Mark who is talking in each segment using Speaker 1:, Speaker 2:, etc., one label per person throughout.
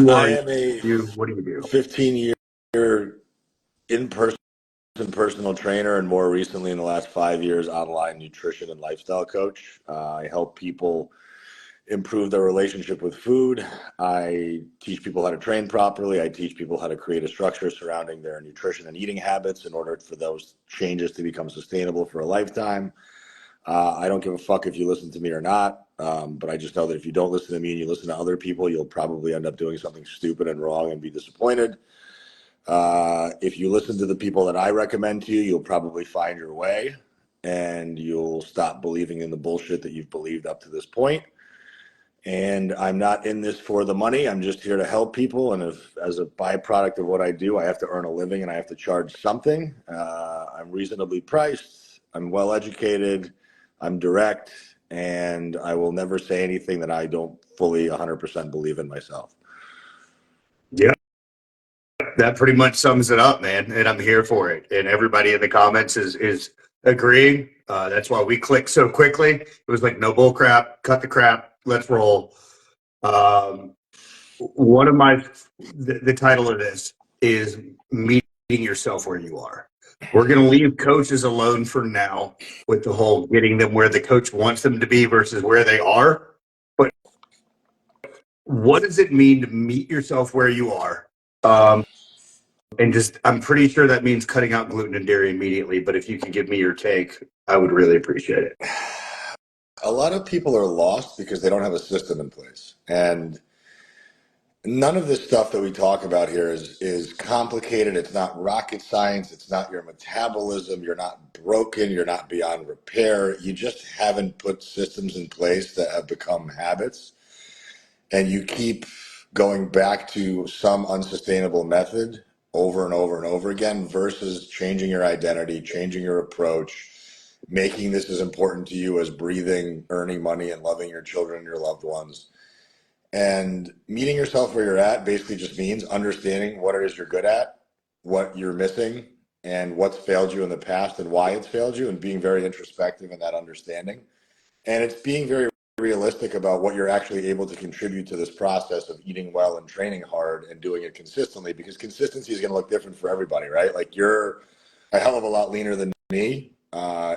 Speaker 1: Who
Speaker 2: I
Speaker 1: are
Speaker 2: am a
Speaker 1: you? What do you do?
Speaker 2: 15-year in-person personal trainer, and more recently in the last 5 years, online nutrition and lifestyle coach. I help people improve their relationship with food. I teach people how to train properly. I teach people how to create a structure surrounding their nutrition and eating habits in order for those changes to become sustainable for a lifetime. I don't give a fuck if you listen to me or not, but I just know that if you don't listen to me and you listen to other people, you'll probably end up doing something stupid and wrong and be disappointed. If you listen to the people that I recommend to you, you'll probably find your way and you'll stop believing in the bullshit that you've believed up to this point. And I'm not in this for the money. I'm just here to help people. And if, as a byproduct of what I do, I have to earn a living and I have to charge something. I'm reasonably priced. I'm well educated. I'm direct. And I will never say anything that I don't fully 100% believe in myself.
Speaker 1: Yeah, that pretty much sums it up, man. And I'm here for it. And everybody in the comments is agreeing. That's why we clicked so quickly. It was like, no bull crap, cut the crap, let's roll. One of the title of this is meeting yourself where you are. We're going to leave coaches alone for now with the whole getting them where the coach wants them to be versus where they are. But what does it mean to meet yourself where you are? And just, I'm pretty sure that means cutting out gluten and dairy immediately. But if you could give me your take, I would really appreciate it.
Speaker 2: A lot of people are lost because they don't have a system in place. And none of this stuff that we talk about here is complicated. It's not rocket science. It's not your metabolism. You're not broken. You're not beyond repair. You just haven't put systems in place that have become habits. And you keep going back to some unsustainable method over and over and over again versus changing your identity, changing your approach, making this as important to you as breathing, earning money, and loving your children and your loved ones. And meeting yourself where you're at basically just means understanding what it is you're good at, what you're missing, and what's failed you in the past and why it's failed you, and being very introspective in that understanding. And it's being very realistic about what you're actually able to contribute to this process of eating well and training hard and doing it consistently, because consistency is going to look different for everybody, right? Like, you're a hell of a lot leaner than me.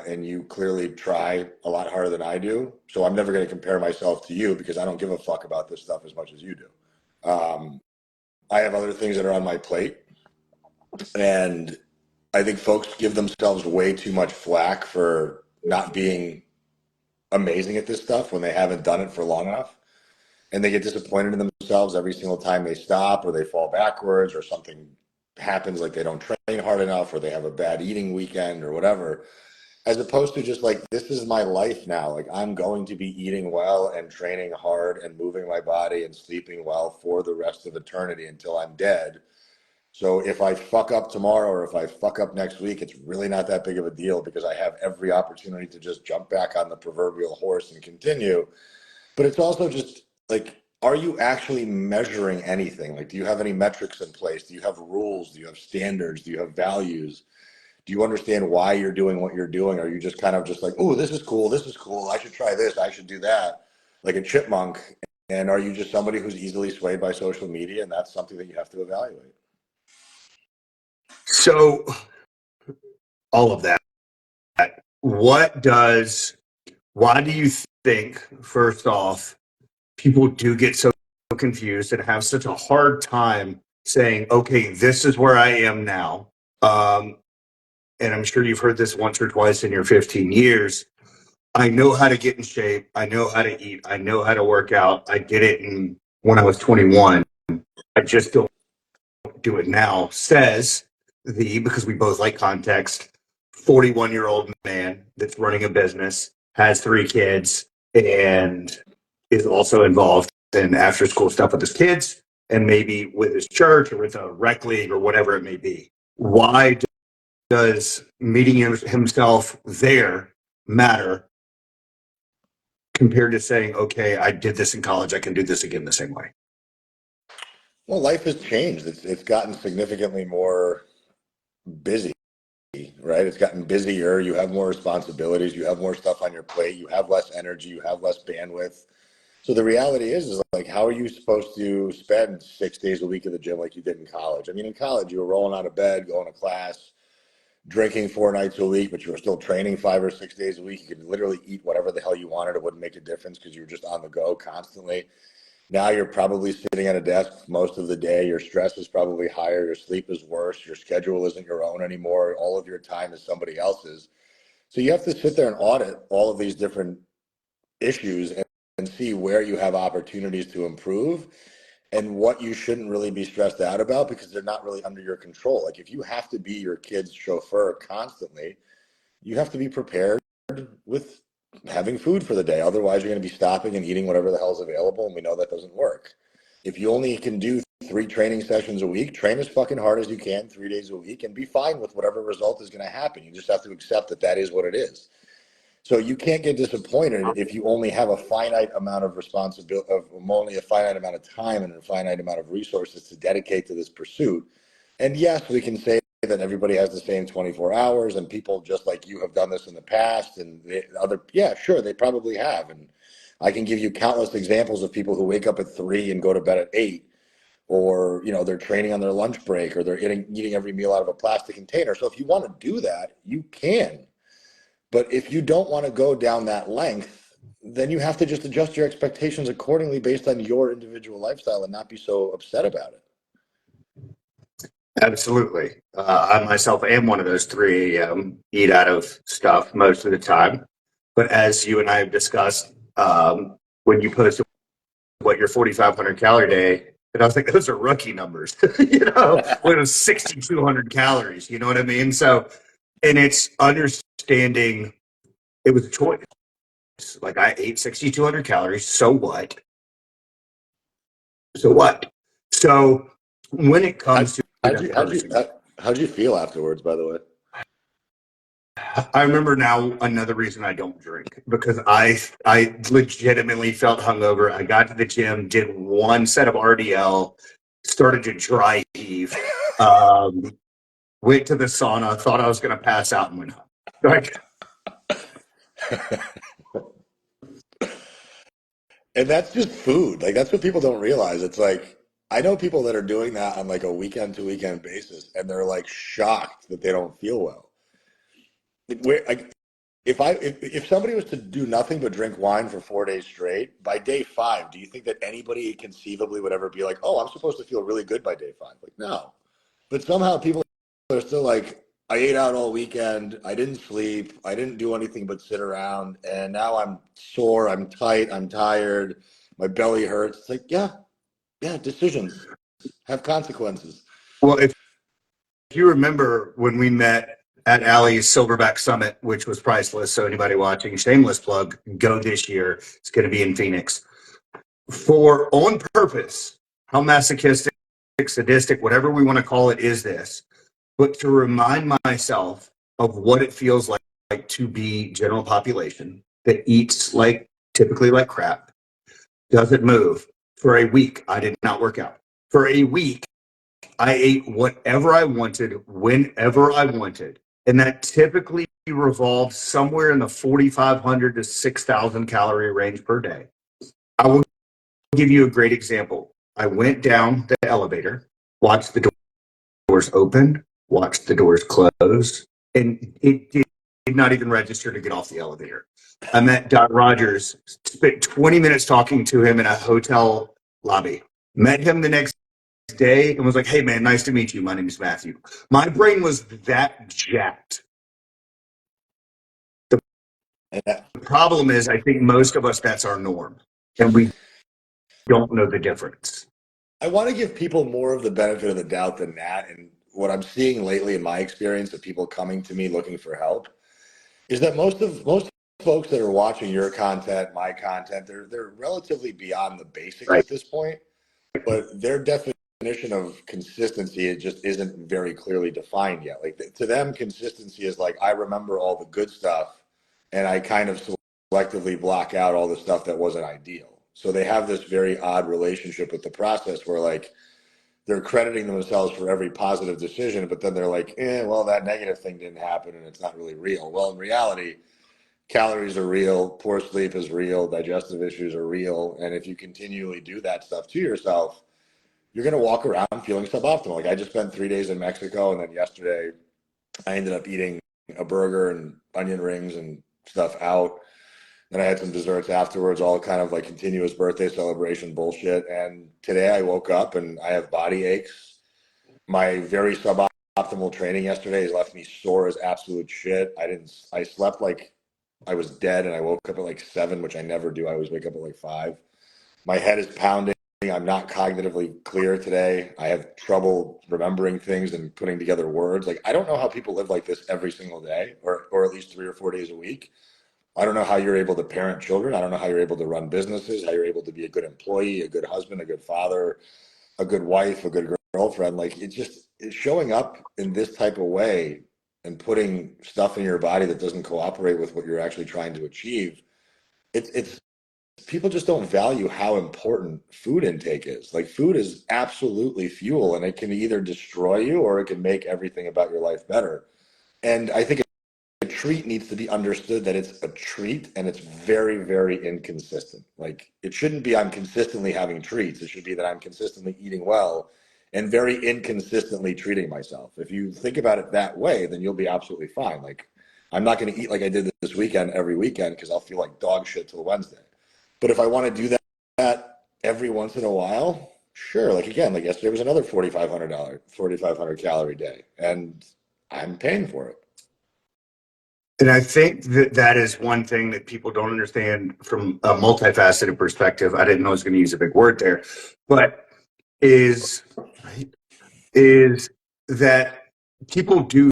Speaker 2: And you clearly try a lot harder than I do. So I'm never going to compare myself to you because I don't give a fuck about this stuff as much as you do. I have other things that are on my plate. And I think folks give themselves way too much flack for not being amazing at this stuff when they haven't done it for long enough. And they get disappointed in themselves every single time they stop or they fall backwards or something happens, like they don't train hard enough or they have a bad eating weekend or whatever. As opposed to just like, this is my life now. Like, I'm going to be eating well and training hard and moving my body and sleeping well for the rest of eternity until I'm dead. So if I fuck up tomorrow or if I fuck up next week, it's really not that big of a deal because I have every opportunity to just jump back on the proverbial horse and continue. But it's also just like, are you actually measuring anything? Like, do you have any metrics in place? Do you have rules? Do you have standards? Do you have values? Do you understand why you're doing what you're doing? Are you just kind of just like, oh, this is cool. This is cool. I should try this. I should do that. Like a chipmunk. And are you just somebody who's easily swayed by social media? And that's something that you have to evaluate.
Speaker 1: So, all of that. Why do you think, first off, people do get so confused and have such a hard time saying, okay, this is where I am now? And I'm sure you've heard this once or twice in your 15 years. I know how to get in shape. I know how to eat. I know how to work out. I did it when I was 21. I just don't do it now, says because we both like context, 41-year-old man that's running a business, has 3 kids, and is also involved in after school stuff with his kids and maybe with his church or with a rec league or whatever it may be. Why does meeting himself there matter compared to saying, okay, I did this in college, I can do this again the same way?
Speaker 2: Well, life has changed. It's gotten significantly more busy, right? It's gotten busier. You have more responsibilities. You have more stuff on your plate. You have less energy. You have less bandwidth. So the reality is like, how are you supposed to spend 6 days a week at the gym like you did in college? I mean, in college, you were rolling out of bed, going to class, drinking 4 nights a week, but you were still training 5 or 6 days a week. You could literally eat whatever the hell you wanted. It wouldn't make a difference because you were just on the go constantly. Now you're probably sitting at a desk most of the day. Your stress is probably higher. Your sleep is worse. Your schedule isn't your own anymore. All of your time is somebody else's. So you have to sit there and audit all of these different issues and see where you have opportunities to improve and what you shouldn't really be stressed out about because they're not really under your control. Like if you have to be your kid's chauffeur constantly, you have to be prepared with having food for the day. Otherwise, you're going to be stopping and eating whatever the hell is available, and we know that doesn't work. If you only can do 3 training sessions a week, train as fucking hard as you can 3 days a week and be fine with whatever result is going to happen. You just have to accept that that is what it is. So you can't get disappointed if you only have a finite amount of responsibility, of only a finite amount of time and a finite amount of resources to dedicate to this pursuit. And yes, we can say that everybody has the same 24 hours and people just like you have done this in the past and yeah, sure, they probably have. And I can give you countless examples of people who wake up at 3 and go to bed at 8, or, they're training on their lunch break, or they're eating every meal out of a plastic container. So if you want to do that, you can. But if you don't want to go down that length, then you have to just adjust your expectations accordingly based on your individual lifestyle and not be so upset about it.
Speaker 1: Absolutely. I myself am one of those 3 a.m. eat out of stuff most of the time. But as you and I have discussed, when you posted what your 4,500 calorie day, and I was like, those are rookie numbers, when it was 6,200 calories, you know what I mean? So, and it's understanding it was a choice. Like I ate 6,200 calories. So what? So what? So when it comes to that person,
Speaker 2: how'd you feel afterwards, by the way?
Speaker 1: I remember now another reason I don't drink because I legitimately felt hungover. I got to the gym, did one set of RDL, started to dry heave, went to the sauna, thought I was going to pass out, and went home. Like,
Speaker 2: And that's just food. Like that's what people don't realize. It's like I know people that are doing that on like a weekend to weekend basis, and they're like shocked that they don't feel well. Like if somebody was to do nothing but drink wine for 4 days straight, by day 5, do you think that anybody conceivably would ever be like, "Oh, I'm supposed to feel really good by day 5"? Like no. But somehow people are still like, I ate out all weekend. I didn't sleep. I didn't do anything but sit around. And now I'm sore. I'm tight. I'm tired. My belly hurts. It's like, yeah, decisions have consequences.
Speaker 1: well, if you remember when we met at Allie's Silverback Summit, which was priceless, so anybody watching, shameless plug, go this year. It's going to be in Phoenix. For on purpose, how masochistic, sadistic, whatever we want to call it, is this? But to remind myself of what it feels like to be general population that eats typically like crap, doesn't move. For a week, I did not work out. For a week, I ate whatever I wanted, whenever I wanted. And that typically revolves somewhere in the 4,500 to 6,000 calorie range per day. I will give you a great example. I went down the elevator, watched the doors open, watched the doors close, and it did not even register to get off the elevator. I met Doc Rogers, spent 20 minutes talking to him in a hotel lobby. Met him the next day and was like, "Hey man, nice to meet you. My name is Matthew." My brain was that jacked. The problem is, I think most of us, that's our norm, and we don't know the difference.
Speaker 2: I want to give people more of the benefit of the doubt than that. And what I'm seeing lately in my experience of people coming to me looking for help is that most folks that are watching your content, my content, they're relatively beyond the basics
Speaker 1: Right.
Speaker 2: at this point, but their definition of consistency, it just isn't very clearly defined yet. Like to them, consistency is like, I remember all the good stuff and I kind of selectively block out all the stuff that wasn't ideal. So they have this very odd relationship with the process where like they're crediting themselves for every positive decision, but then they're like, well, that negative thing didn't happen and it's not really real. Well, in reality, calories are real, poor sleep is real, digestive issues are real. And if you continually do that stuff to yourself, you're going to walk around feeling suboptimal. Like I just spent 3 days in Mexico, and then yesterday I ended up eating a burger and onion rings and stuff out. Then I had some desserts afterwards, all kind of like continuous birthday celebration bullshit. And today I woke up and I have body aches. My very suboptimal training yesterday has left me sore as absolute shit. I slept like I was dead, and I woke up at like 7, which I never do. I always wake up at like 5. My head is pounding. I'm not cognitively clear today. I have trouble remembering things and putting together words. Like I don't know how people live like this every single day, or at least 3 or 4 days a week. I don't know how you're able to parent children. I don't know how you're able to run businesses, how you're able to be a good employee, a good husband, a good father, a good wife, a good girlfriend. Like it's showing up in this type of way and putting stuff in your body that doesn't cooperate with what you're actually trying to achieve. It's people just don't value how important food intake is. Like food is absolutely fuel, and it can either destroy you or it can make everything about your life better. And I think a treat needs to be understood that it's a treat, and it's very, very inconsistent. Like it shouldn't be I'm consistently having treats. It should be that I'm consistently eating well and very inconsistently treating myself. If you think about it that way, then you'll be absolutely fine. Like I'm not going to eat like I did this weekend every weekend because I'll feel like dog shit till Wednesday. But if I want to do that every once in a while, sure. Like again, like yesterday was another $4,500 calorie day, and I'm paying for it.
Speaker 1: And I think that that is one thing that people don't understand from a multifaceted perspective. I didn't know I was going to use a big word there, but is is that people do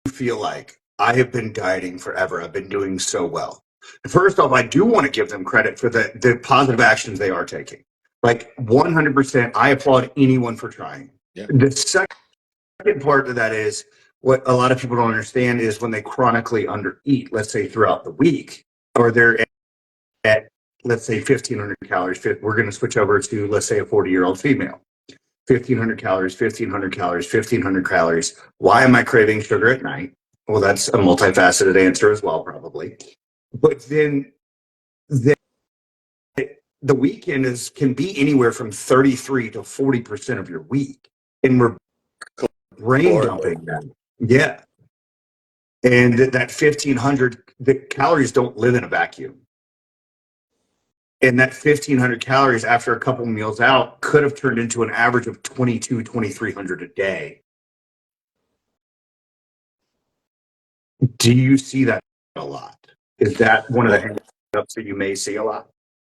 Speaker 1: feel like I have been dieting forever. I've been doing so well. First off, I do want to give them credit for the positive actions they are taking. Like 100%, I applaud anyone for trying.
Speaker 2: Yeah.
Speaker 1: The second part of that is what a lot of people don't understand is when they chronically undereat, let's say throughout the week, or they're at let's say 1,500 calories. We're going to switch over to, let's say, a 40-year-old female. 1,500 calories, 1,500 calories, 1,500 calories. Why am I craving sugar at night? Well, that's a multifaceted answer as well, probably. But then the, the weekend can be anywhere from 33 to 40% of your week. And we're brain dumping that. Yeah. And that 1,500, the calories don't live in a vacuum. And that 1,500 calories after a couple meals out could have turned into an average of 2,300 a day. Do you see that a lot? Is that one of the hang-ups that you may see a lot?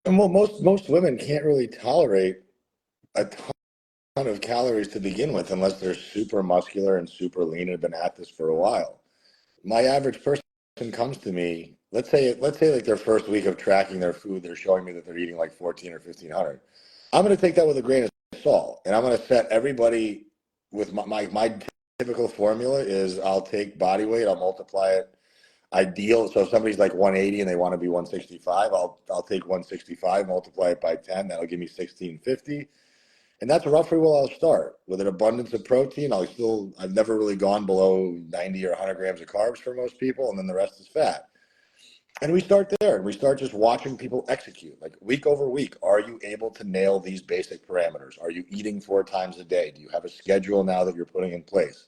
Speaker 2: Well, most women can't really tolerate a ton of calories to begin with unless they're super muscular and super lean and have been at this for a while. My average person comes to me, let's say like their first week of tracking their food, they're showing me that they're eating like 14 or 1,500. I'm going to take that with a grain of salt, and I'm going to set everybody with my typical formula is I'll take body weight, I'll multiply it ideal. So if somebody's like 180 and they want to be 165, I'll take 165, multiply it by 10. That'll give me 1,650. And that's roughly where I'll start with an abundance of protein. I've never really gone below 90 or 100 grams of carbs for most people, and then the rest is fat. And we start there, and we start just watching people execute, like week over week. Are you able to nail these basic parameters? Are you eating 4 times a day? Do you have a schedule now that you're putting in place?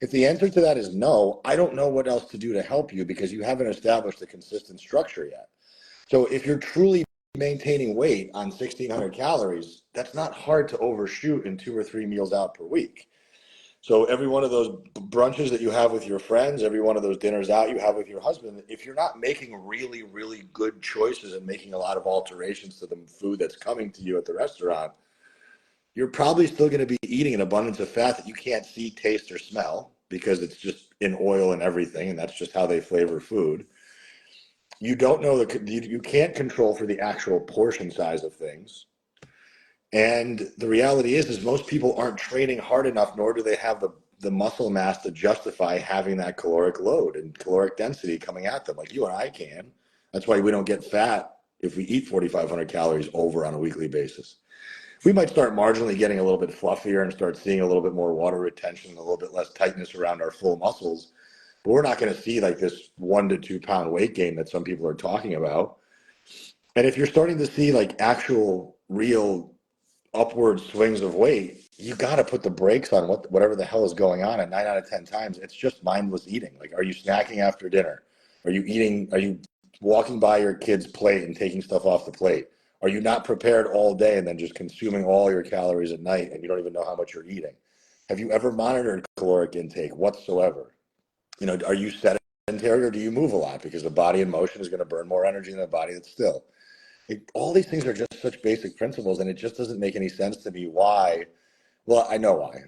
Speaker 2: If the answer to that is no, I don't know what else to do to help you because you haven't established a consistent structure yet. So if you're truly maintaining weight on 1,600 calories, that's not hard to overshoot in 2 or 3 meals out per week. So every one of those brunches that you have with your friends, every one of those dinners out you have with your husband, if you're not making really, really good choices and making a lot of alterations to the food that's coming to you at the restaurant, you're probably still going to be eating an abundance of fat that you can't see, taste, or smell because it's just in oil and everything, and that's just how they flavor food. You don't know you can't control for the actual portion size of things. And the reality is most people aren't training hard enough, nor do they have the muscle mass to justify having that caloric load and caloric density coming at them like you and I can. That's why we don't get fat if we eat 4,500 calories over on a weekly basis. We might start marginally getting a little bit fluffier and start seeing a little bit more water retention, a little bit less tightness around our full muscles. but we're not going to see like this 1 to 2 pound weight gain that some people are talking about. And if you're starting to see like actual real upward swings of weight, you got to put the brakes on whatever the hell is going on. And 9 out of 10 times, it's just mindless eating. Like, are you snacking after dinner? Are you eating? Are you walking by your kid's plate and taking stuff off the plate? Are you not prepared all day and then just consuming all your calories at night and you don't even know how much you're eating? Have you ever monitored caloric intake whatsoever? Are you sedentary or do you move a lot? Because the body in motion is going to burn more energy than a body that's still. All these things are just such basic principles, and it just doesn't make any sense to me why. Well, I know why.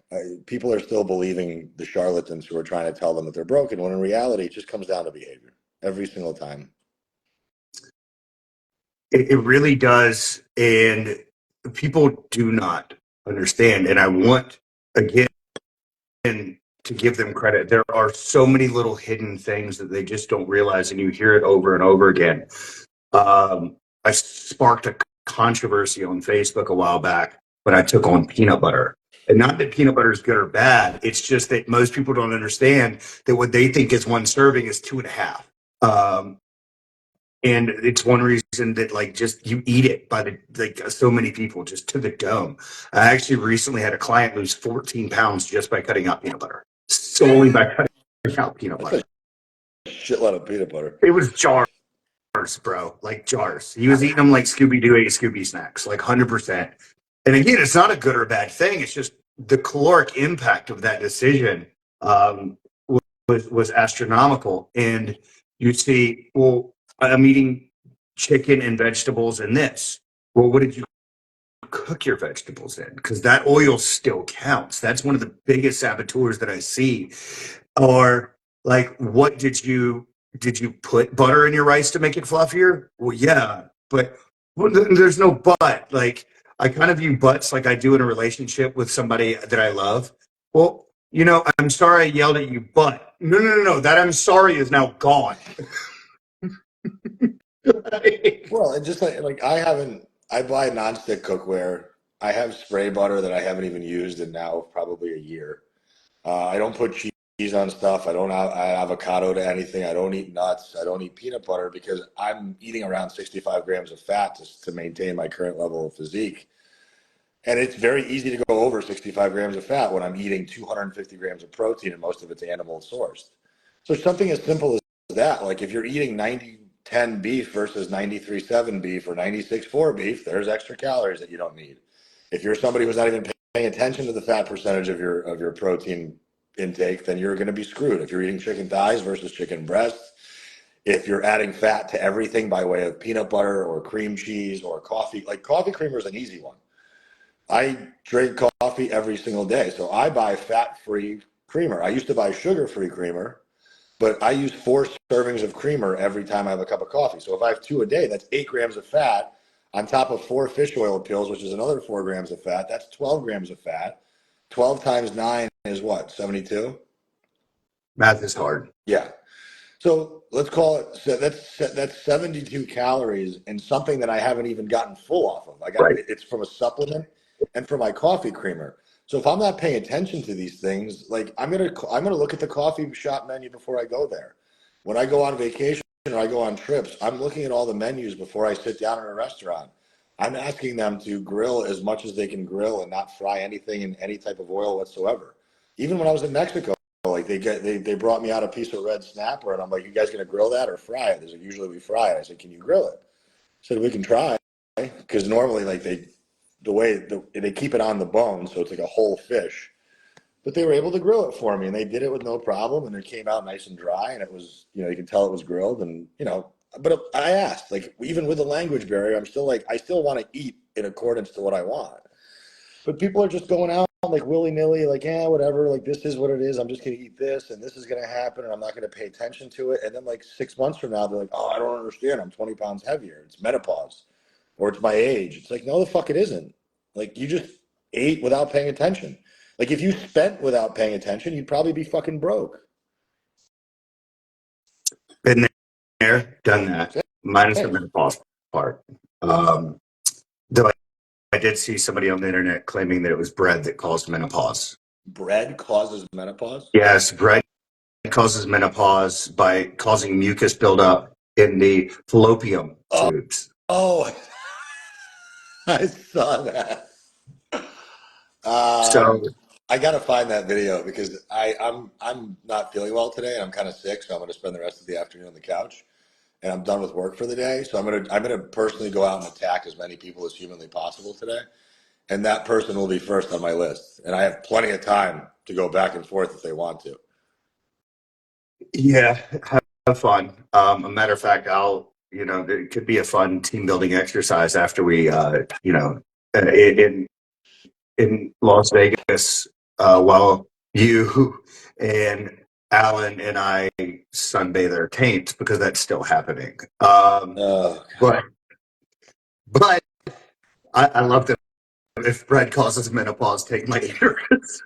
Speaker 2: People are still believing the charlatans who are trying to tell them that they're broken, when in reality, it just comes down to behavior every single time.
Speaker 1: It really does. And people do not understand. And I want, again, to give them credit. There are so many little hidden things that they just don't realize, and you hear it over and over again. I sparked a controversy on Facebook a while back when I took on peanut butter. And not that peanut butter is good or bad. It's just that most people don't understand that what they think is one serving is 2.5. And it's one reason that like just you eat it by the like so many people just to the dome. I actually recently had a client lose 14 pounds just by cutting out peanut butter, solely by cutting out peanut butter.
Speaker 2: That's a shitload of peanut butter.
Speaker 1: It was jars, bro, like jars. He was eating them like Scooby Doo ate Scooby snacks, like 100%. And again, it's not a good or bad thing. It's just the caloric impact of that decision was astronomical. And you see, well, I'm eating chicken and vegetables and this. Well, what did you cook your vegetables in? Because that oil still counts. That's one of the biggest saboteurs that I see. Or like, what did you put butter in your rice to make it fluffier? Well, yeah, but there's no but. Like, I kind of view buts like I do in a relationship with somebody that I love. Well, I'm sorry I yelled at you, but no. That I'm sorry is now gone.
Speaker 2: Well, and just like I buy nonstick cookware. I have spray butter that I haven't even used in now probably a year. I don't put cheese on stuff. I don't add avocado to anything. I don't eat nuts. I don't eat peanut butter because I'm eating around 65 grams of fat to maintain my current level of physique. And it's very easy to go over 65 grams of fat when I'm eating 250 grams of protein, and most of it's animal sourced. So something as simple as that, like if you're eating 90-10 beef versus 93-7 beef or 96-4 beef, there's extra calories that you don't need. If you're somebody who's not even paying attention to the fat percentage of your protein intake, then you're going to be screwed. If you're eating chicken thighs versus chicken breasts, if you're adding fat to everything by way of peanut butter or cream cheese or coffee, like coffee creamer is an easy one. I drink coffee every single day, so I buy fat-free creamer. I used to buy sugar-free creamer, but I use 4 servings of creamer every time I have a cup of coffee. So if I have 2 a day, that's 8 grams of fat on top of 4 fish oil pills, which is another 4 grams of fat. That's 12 grams of fat. 12 times 9 is what, 72?
Speaker 1: Math is hard.
Speaker 2: Yeah. So let's call it, so that's 72 calories in something that I haven't even gotten full off of.
Speaker 1: Right.
Speaker 2: It's from a supplement and from my coffee creamer. So if I'm not paying attention to these things, like I'm gonna look at the coffee shop menu before I go there. When I go on vacation or I go on trips, I'm looking at all the menus before I sit down in a restaurant. I'm asking them to grill as much as they can grill and not fry anything in any type of oil whatsoever. Even when I was in Mexico, like they brought me out a piece of red snapper, and I'm like, "You guys gonna grill that or fry it?" They said, "Usually we fry it." I said, "Can you grill it?" I said, "We can try," because normally like they keep it on the bone, so it's like a whole fish. But they were able to grill it for me, and they did it with no problem, and it came out nice and dry, and it was, you can tell it was grilled, and But I asked, like, even with the language barrier, I'm still like, I still want to eat in accordance to what I want. But people are just going out like willy-nilly, like, yeah, whatever, like this is what it is. I'm just gonna eat this, and this is gonna happen, and I'm not gonna pay attention to it. And then like 6 months from now, they're like, oh, I don't understand. I'm 20 pounds heavier. It's menopause, or it's my age. It's like, no, the fuck it isn't. Like you just ate without paying attention. Like if you spent without paying attention, you'd probably be fucking broke.
Speaker 1: Been there, done that. Minus the
Speaker 2: Hey,
Speaker 1: menopause part. Though I did see somebody on the internet claiming that it was bread that caused menopause.
Speaker 2: bread causes menopause?
Speaker 1: Yes, bread causes menopause by causing mucus buildup in the fallopian
Speaker 2: Oh,
Speaker 1: tubes.
Speaker 2: oh, I saw that.
Speaker 1: So
Speaker 2: I gotta find that video because I'm not feeling well today and I'm kind of sick, so I'm gonna spend the rest of the afternoon on the couch and I'm done with work for the day. So I'm gonna personally go out and attack as many people as humanly possible today, and that person will be first on my list. And I have plenty of time to go back and forth if they want to.
Speaker 1: yeah, have fun. A matter of fact, it could be a fun team building exercise after we, in Las Vegas, while you and Alan and I sunbathe our taints because that's still happening.
Speaker 2: Oh,
Speaker 1: But but I love that if Brad causes menopause, take my ignorance.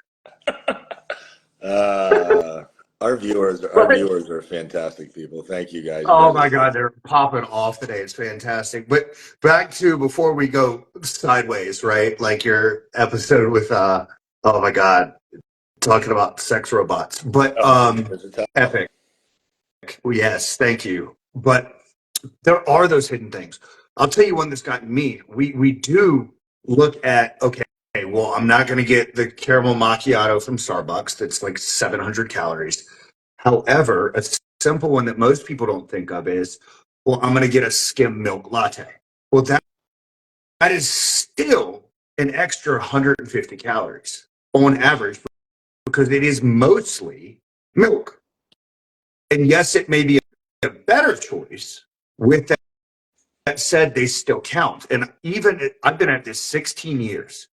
Speaker 2: our
Speaker 1: But
Speaker 2: viewers are fantastic people. Thank you guys. You
Speaker 1: oh
Speaker 2: guys are
Speaker 1: my
Speaker 2: the
Speaker 1: God, they're popping off today. It's fantastic. But back to before we go sideways, right? Like your episode with oh my God, talking about sex robots. But
Speaker 2: there's a tell.
Speaker 1: epic. Yes, thank you. But there are those hidden things. I'll tell you one that's gotten me. We do look at, okay, well, I'm not going to get the caramel macchiato from Starbucks that's like 700 calories. However, a simple one that most people don't think of is, well, I'm going to get a skim milk latte. Well, that is still an extra 150 calories on average because it is mostly milk. And yes, it may be a better choice. With that said, they still count. And even I've been at this 16 years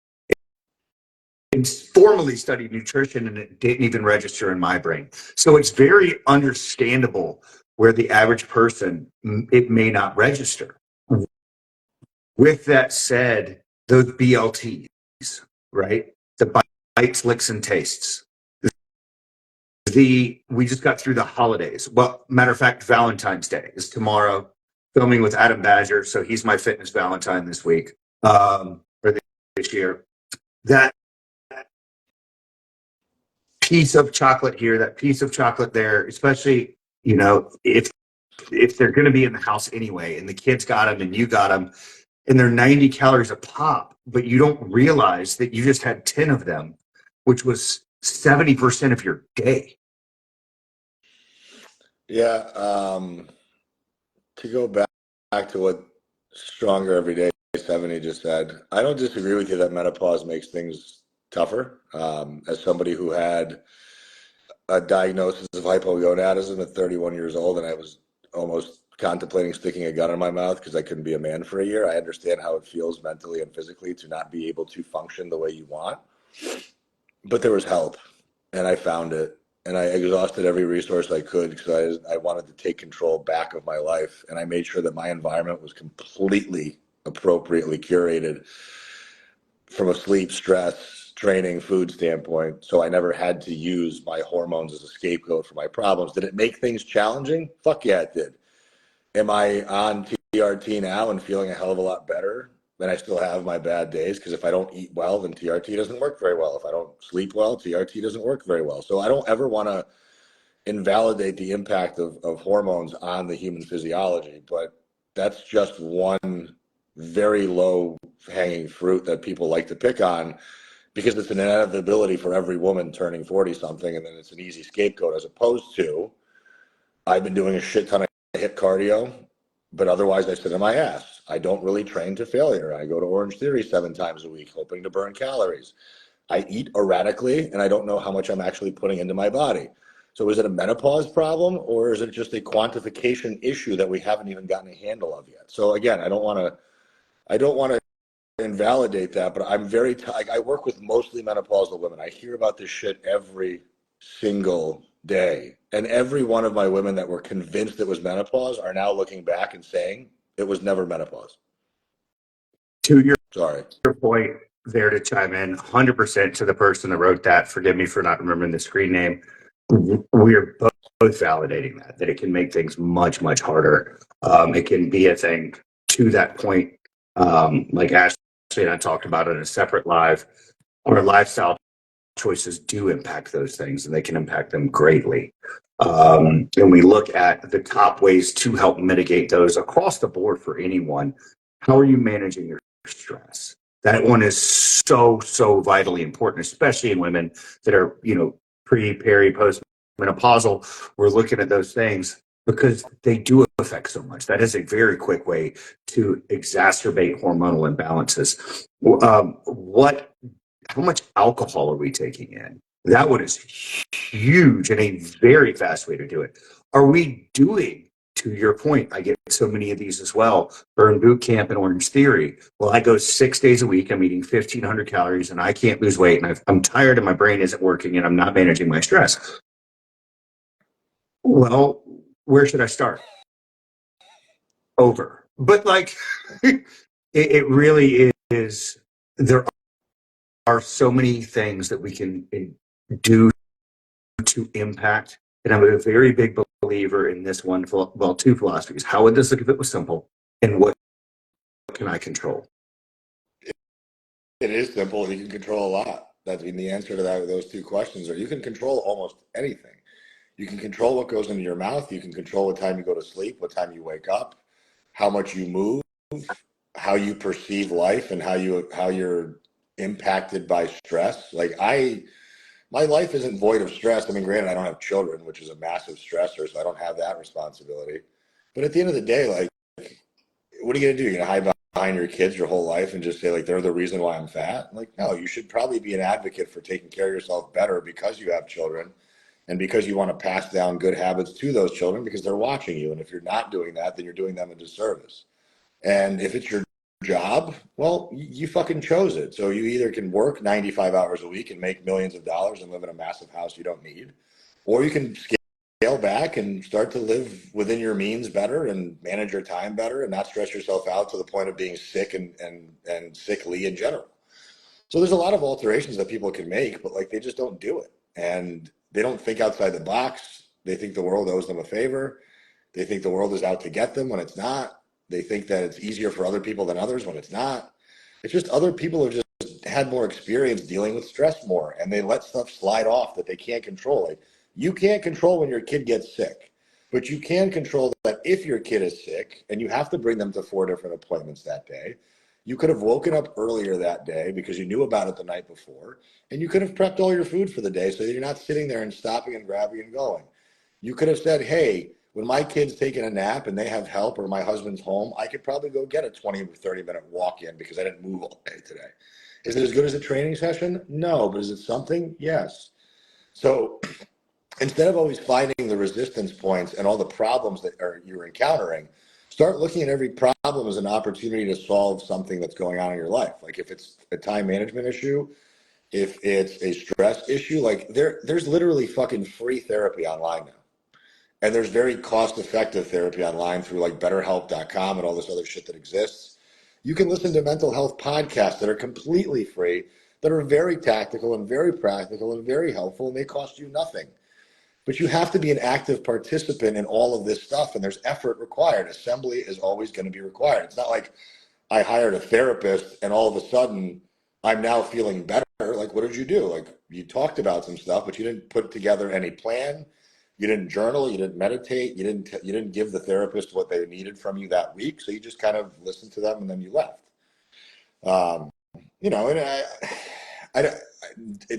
Speaker 1: and formally studied nutrition, and it didn't even register in my brain. So it's very understandable where the average person, it may not register. With that said, those BLTs, right? The bites, licks, and tastes. We just got through the holidays. Well, matter of fact, Valentine's Day is tomorrow. Filming with Adam Badger, so he's my fitness Valentine this week, or this year. That piece of chocolate here, that piece of chocolate there, especially if they're going to be in the house anyway, and the kids got them and you got them, and they're 90 calories a pop, but you don't realize that you just had 10 of them, which was 70% of your day.
Speaker 2: Yeah. To go back to what Stronger Every Day 70 just said, I don't disagree with you that menopause makes things tougher. As somebody who had a diagnosis of hypogonadism at 31 years old, and I was almost contemplating sticking a gun in my mouth because I couldn't be a man for a year. I understand how it feels mentally and physically to not be able to function the way you want. But there was help, and I found it. And I exhausted every resource I could because I wanted to take control back of my life. And I made sure that my environment was completely appropriately curated from a sleep, stress, training, food standpoint. So I never had to use my hormones as a scapegoat for my problems. Did it make things challenging? Fuck yeah, it did. Am I on TRT now and feeling a hell of a lot better? Then I still have my bad days because if I don't eat well, then TRT doesn't work very well. If I don't sleep well, TRT doesn't work very well. So I don't ever want to invalidate the impact of hormones on the human physiology, but that's just one very low hanging fruit that people like to pick on because it's an inevitability for every woman turning 40 something, and then it's an easy scapegoat as opposed to I've been doing a shit ton of hit cardio, but otherwise I sit on my ass. I don't really train to failure. I go to Orange Theory 7 times a week, hoping to burn calories. I eat erratically, and I don't know how much I'm actually putting into my body. So is it a menopause problem, or is it just a quantification issue that we haven't even gotten a handle of yet? So again, I don't want to invalidate that, but I'm I work with mostly menopausal women. I hear about this shit every single day. And every one of my women that were convinced it was menopause are now looking back and saying it was never menopause.
Speaker 1: To your
Speaker 2: Sorry.
Speaker 1: point there to chime in 100% to the person that wrote that. Forgive me for not remembering the screen name. We're both validating that it can make things much, much harder. It can be a thing to that point. Like Ashley and I talked about in a separate live, our lifestyle choices do impact those things and they can impact them greatly. And we look at the top ways to help mitigate those across the board for anyone. How are you managing your stress? That one is so vitally important, especially in women that are, pre, peri, post menopausal. We're looking at those things because they do affect so much. That is a very quick way to exacerbate hormonal imbalances. How much alcohol are we taking in? That one is huge and a very fast way to do it. Are we doing, to your point, I get so many of these as well, Burn Boot Camp and Orange Theory. Well, I go 6 days a week. I'm eating 1,500 calories and I can't lose weight. And I'm tired and my brain isn't working and I'm not managing my stress. Well, where should I start? Over. But it really is, there are so many things that we can do to impact. And I'm a very big believer in this one, well, two philosophies. How would this look if it was simple? And what can I control?
Speaker 2: It is simple. You can control a lot. That's the answer to those two questions are you can control almost anything. You can control what goes into your mouth. You can control what time you go to sleep, what time you wake up, how much you move, how you perceive life, and how you're impacted by stress. My life isn't void of stress. I mean, granted, I don't have children, which is a massive stressor, so I don't have that responsibility. But at the end of the day, what are you gonna do? You're gonna hide behind your kids your whole life and just say they're the reason why I'm fat? No, you should probably be an advocate for taking care of yourself better because you have children and because you want to pass down good habits to those children because they're watching you. And if you're not doing that, then you're doing them a disservice. And if it's your job, well, you fucking chose it. So you either can work 95 hours a week and make millions of dollars and live in a massive house you don't need, or you can scale back and start to live within your means better and manage your time better and not stress yourself out to the point of being sick and sickly in general. So there's a lot of alterations that people can make, but they just don't do it. And they don't think outside the box. They think the world owes them a favor. They think the world is out to get them when it's not. They think that it's easier for other people than others when it's not. It's just other people have just had more experience dealing with stress more, and they let stuff slide off that they can't control. You can't control when your kid gets sick, but you can control that if your kid is sick and you have to bring them to 4 different appointments that day. You could have woken up earlier that day because you knew about it the night before, and you could have prepped all your food for the day so that you're not sitting there and stopping and grabbing and going. You could have said, hey, when my kid's taking a nap and they have help or my husband's home, I could probably go get a 20 or 30-minute walk in because I didn't move all day today. Is it as good as a training session? No, but is it something? Yes. So instead of always finding the resistance points and all the problems that you're encountering, start looking at every problem as an opportunity to solve something that's going on in your life. If it's a time management issue, if it's a stress issue, there's literally fucking free therapy online now. And there's very cost-effective therapy online through BetterHelp.com and all this other shit that exists. You can listen to mental health podcasts that are completely free, that are very tactical and very practical and very helpful, and they cost you nothing. But you have to be an active participant in all of this stuff, and there's effort required. Assembly is always going to be required. It's not like I hired a therapist and all of a sudden I'm now feeling better. What did you do? You talked about some stuff, but you didn't put together any plan. You didn't journal. You didn't meditate. You didn't give the therapist what they needed from you that week. So you just kind of listened to them and then you left. Um, and I,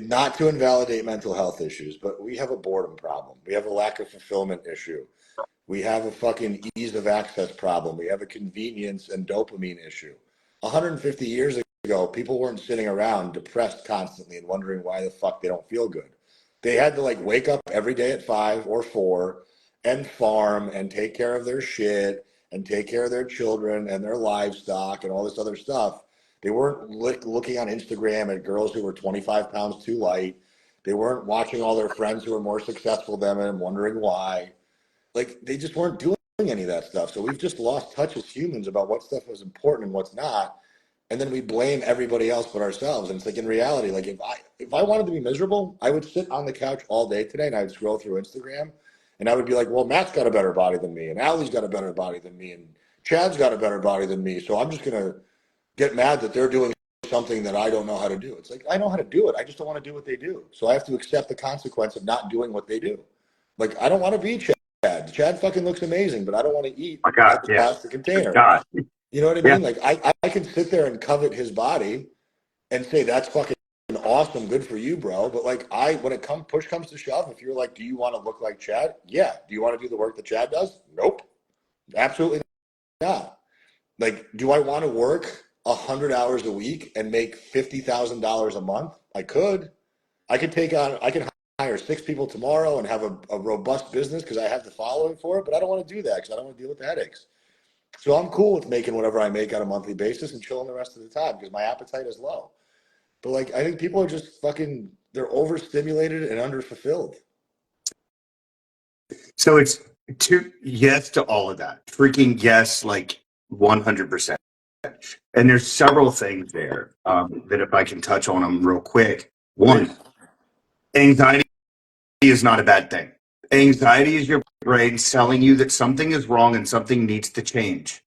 Speaker 2: not to invalidate mental health issues, but we have a boredom problem. We have a lack of fulfillment issue. We have a fucking ease of access problem. We have a convenience and dopamine issue. 150 years ago, people weren't sitting around depressed constantly and wondering why the fuck they don't feel good. They had to wake up every day at 5 or 4 and farm and take care of their shit and take care of their children and their livestock and all this other stuff. They weren't looking on Instagram at girls who were 25 pounds too light. They weren't watching all their friends who were more successful than them and wondering why. They just weren't doing any of that stuff. So we've just lost touch as humans about what stuff was important and what's not. And then we blame everybody else but ourselves. And it's in reality, if I wanted to be miserable, I would sit on the couch all day today and I would scroll through Instagram and I would be like, well, Matt's got a better body than me and Allie's got a better body than me and Chad's got a better body than me. So I'm just going to get mad that they're doing something that I don't know how to do. It's I know how to do it. I just don't want to do what they do. So I have to accept the consequence of not doing what they do. Like, I don't want to be Chad. Chad fucking looks amazing, but I don't want to eat
Speaker 1: My
Speaker 2: out
Speaker 1: God,
Speaker 2: the
Speaker 1: yeah.
Speaker 2: plastic
Speaker 1: Good
Speaker 2: container.
Speaker 1: God.
Speaker 2: You know what I
Speaker 1: Yeah.
Speaker 2: mean? Like, I can sit there and covet his body and say that's fucking awesome, good for you, bro. But like, when it push comes to shove, if you're like, do you want to look like Chad? Yeah. Do you want to do the work that Chad does? Nope, absolutely not. Like, do I want to work 100 hours a week and make $50,000 a month? I could. I can hire 6 people tomorrow and have a robust business because I have the following for it, but I don't want to do that because I don't want to deal with the headaches. So I'm cool with making whatever I make on a monthly basis and chilling the rest of the time because my appetite is low. But like, I think people are just fucking, they're overstimulated and underfulfilled.
Speaker 1: So it's yes to all of that. Freaking yes, like 100%. And there's several things there that if I can touch on them real quick.
Speaker 2: Please.
Speaker 1: One, anxiety is not a bad thing. Anxiety is your brain telling you that something is wrong and something needs to change.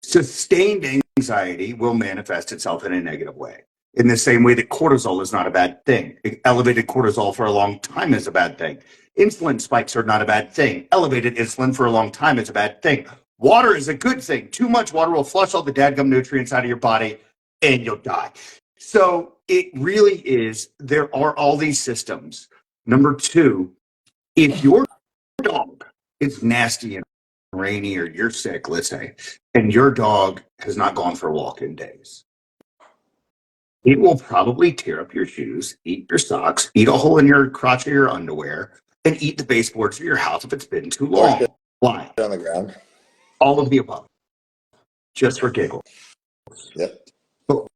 Speaker 1: Sustained anxiety will manifest itself in a negative way. In the same way that cortisol is not a bad thing. Elevated cortisol for a long time is a bad thing. Insulin spikes are not a bad thing. Elevated insulin for a long time is a bad thing. Water is a good thing. Too much water will flush all the dadgum nutrients out of your body and you'll die. So it really is, there are all these systems. Number two, if your dog is nasty and rainy or you're sick, let's say, and your dog has not gone for a walk in days, it will probably tear up your shoes, eat your socks, eat a hole in your crotch of your underwear, and eat the baseboards of your house if it's been too
Speaker 2: Or shit
Speaker 1: long. Why?
Speaker 2: on the ground.
Speaker 1: All of the above, just for giggles.
Speaker 2: Yep.
Speaker 1: But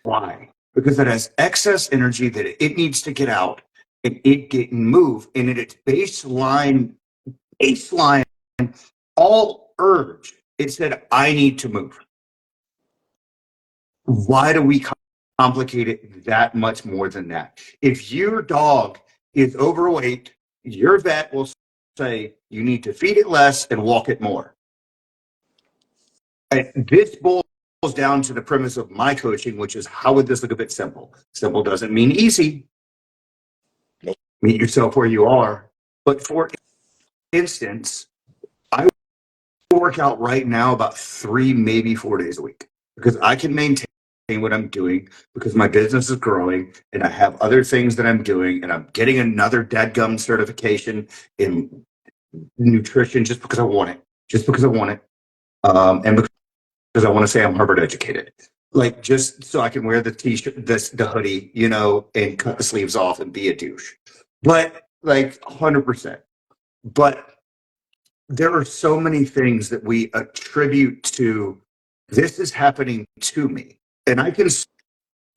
Speaker 1: why? Because it has excess energy that it needs to get out and it didn't move. And at its baseline, all urge, it said, I need to move. Why do we complicate it that much more than that? If your dog is overweight, your vet will say you need to feed it less and walk it more. And this boils down to the premise of my coaching, which is how would this look a bit simple? Simple doesn't mean easy.
Speaker 2: Nope.
Speaker 1: Meet yourself where you are. But for instance, I work out right now about 3, maybe 4 days a week because I can maintain what I'm doing because my business is growing and I have other things that I'm doing and I'm getting another dadgum certification in nutrition just because I want it, just because I want it, and because I want to say I'm Harvard educated, like just so I can wear the t-shirt, the hoodie, and cut the sleeves off and be a douche, but like 100%. But there are so many things that we attribute to this is happening to me. And I can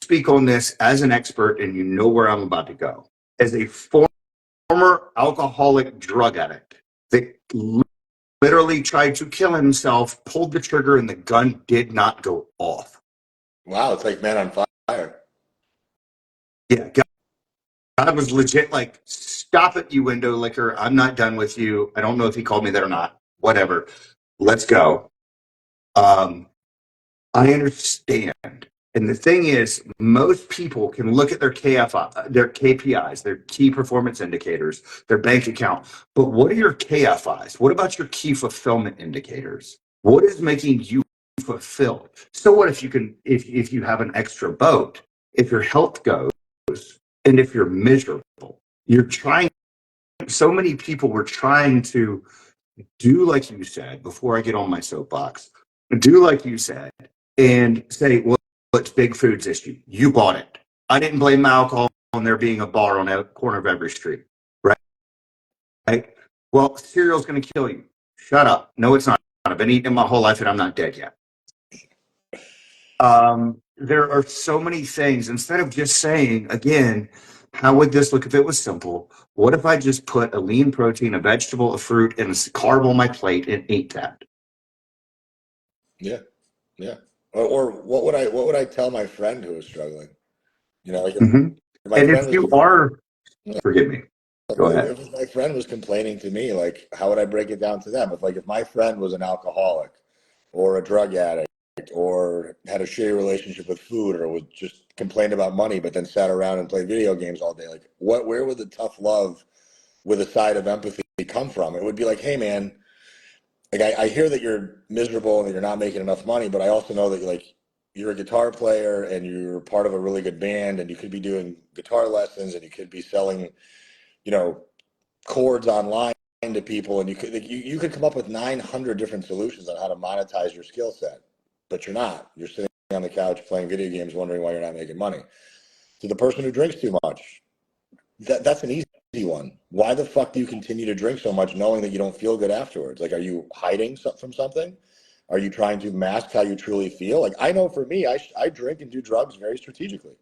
Speaker 1: speak on this as an expert, and you know where I'm about to go. As a former alcoholic drug addict that literally tried to kill himself, pulled the trigger, and the gun did not go off.
Speaker 2: Wow. It's like Man on Fire.
Speaker 1: Yeah, God was legit like, stop it, you window licker. I'm not done with you. I don't know if he called me that or not. Whatever. Let's go. I understand. And the thing is, most people can look at their their KPIs, their key performance indicators, their bank account. But what are your KFIs? What about your key fulfillment indicators? What is making you fulfilled? So what if you have an extra boat, if your health goes, and if you're miserable, you're trying. So many people were trying to do like you said, before I get on my soapbox, do like you said and say, well, it's Big Food's issue. You bought it. I didn't blame my alcohol on there being a bar on a corner of every street, right? Right? Well, cereal's going to kill you. Shut up. No, it's not. I've been eating it my whole life and I'm not dead yet. There are so many things. Instead of just saying, again, how would this look if it was simple? What if I just put a lean protein, a vegetable, a fruit, and a carb on my plate and ate that?
Speaker 2: Yeah. Yeah. Or what would I tell my friend who was struggling? Like
Speaker 1: Mm-hmm.
Speaker 2: if my
Speaker 1: And
Speaker 2: friend
Speaker 1: if
Speaker 2: was
Speaker 1: you are, forgive me, go ahead.
Speaker 2: if my friend was complaining to me, like how would I break it down to them? If my friend was an alcoholic or a drug addict or had a shitty relationship with food or was just complained about money but then sat around and played video games all day, like where would the tough love with a side of empathy come from. It would be like, hey man, like I hear that you're miserable and that you're not making enough money, but I also know that you're a guitar player and you're part of a really good band and you could be doing guitar lessons and you could be selling, you know, chords online to people, and you could come up with 900 different solutions on how to monetize your skill set, but you're not. You're sitting on the couch playing video games, wondering why you're not making money. To the person who drinks too much, that's an easy one. Why the fuck do you continue to drink so much, knowing that you don't feel good afterwards? Like, are you hiding from something? Are you trying to mask how you truly feel? Like, I know for me, I drink and do drugs very strategically.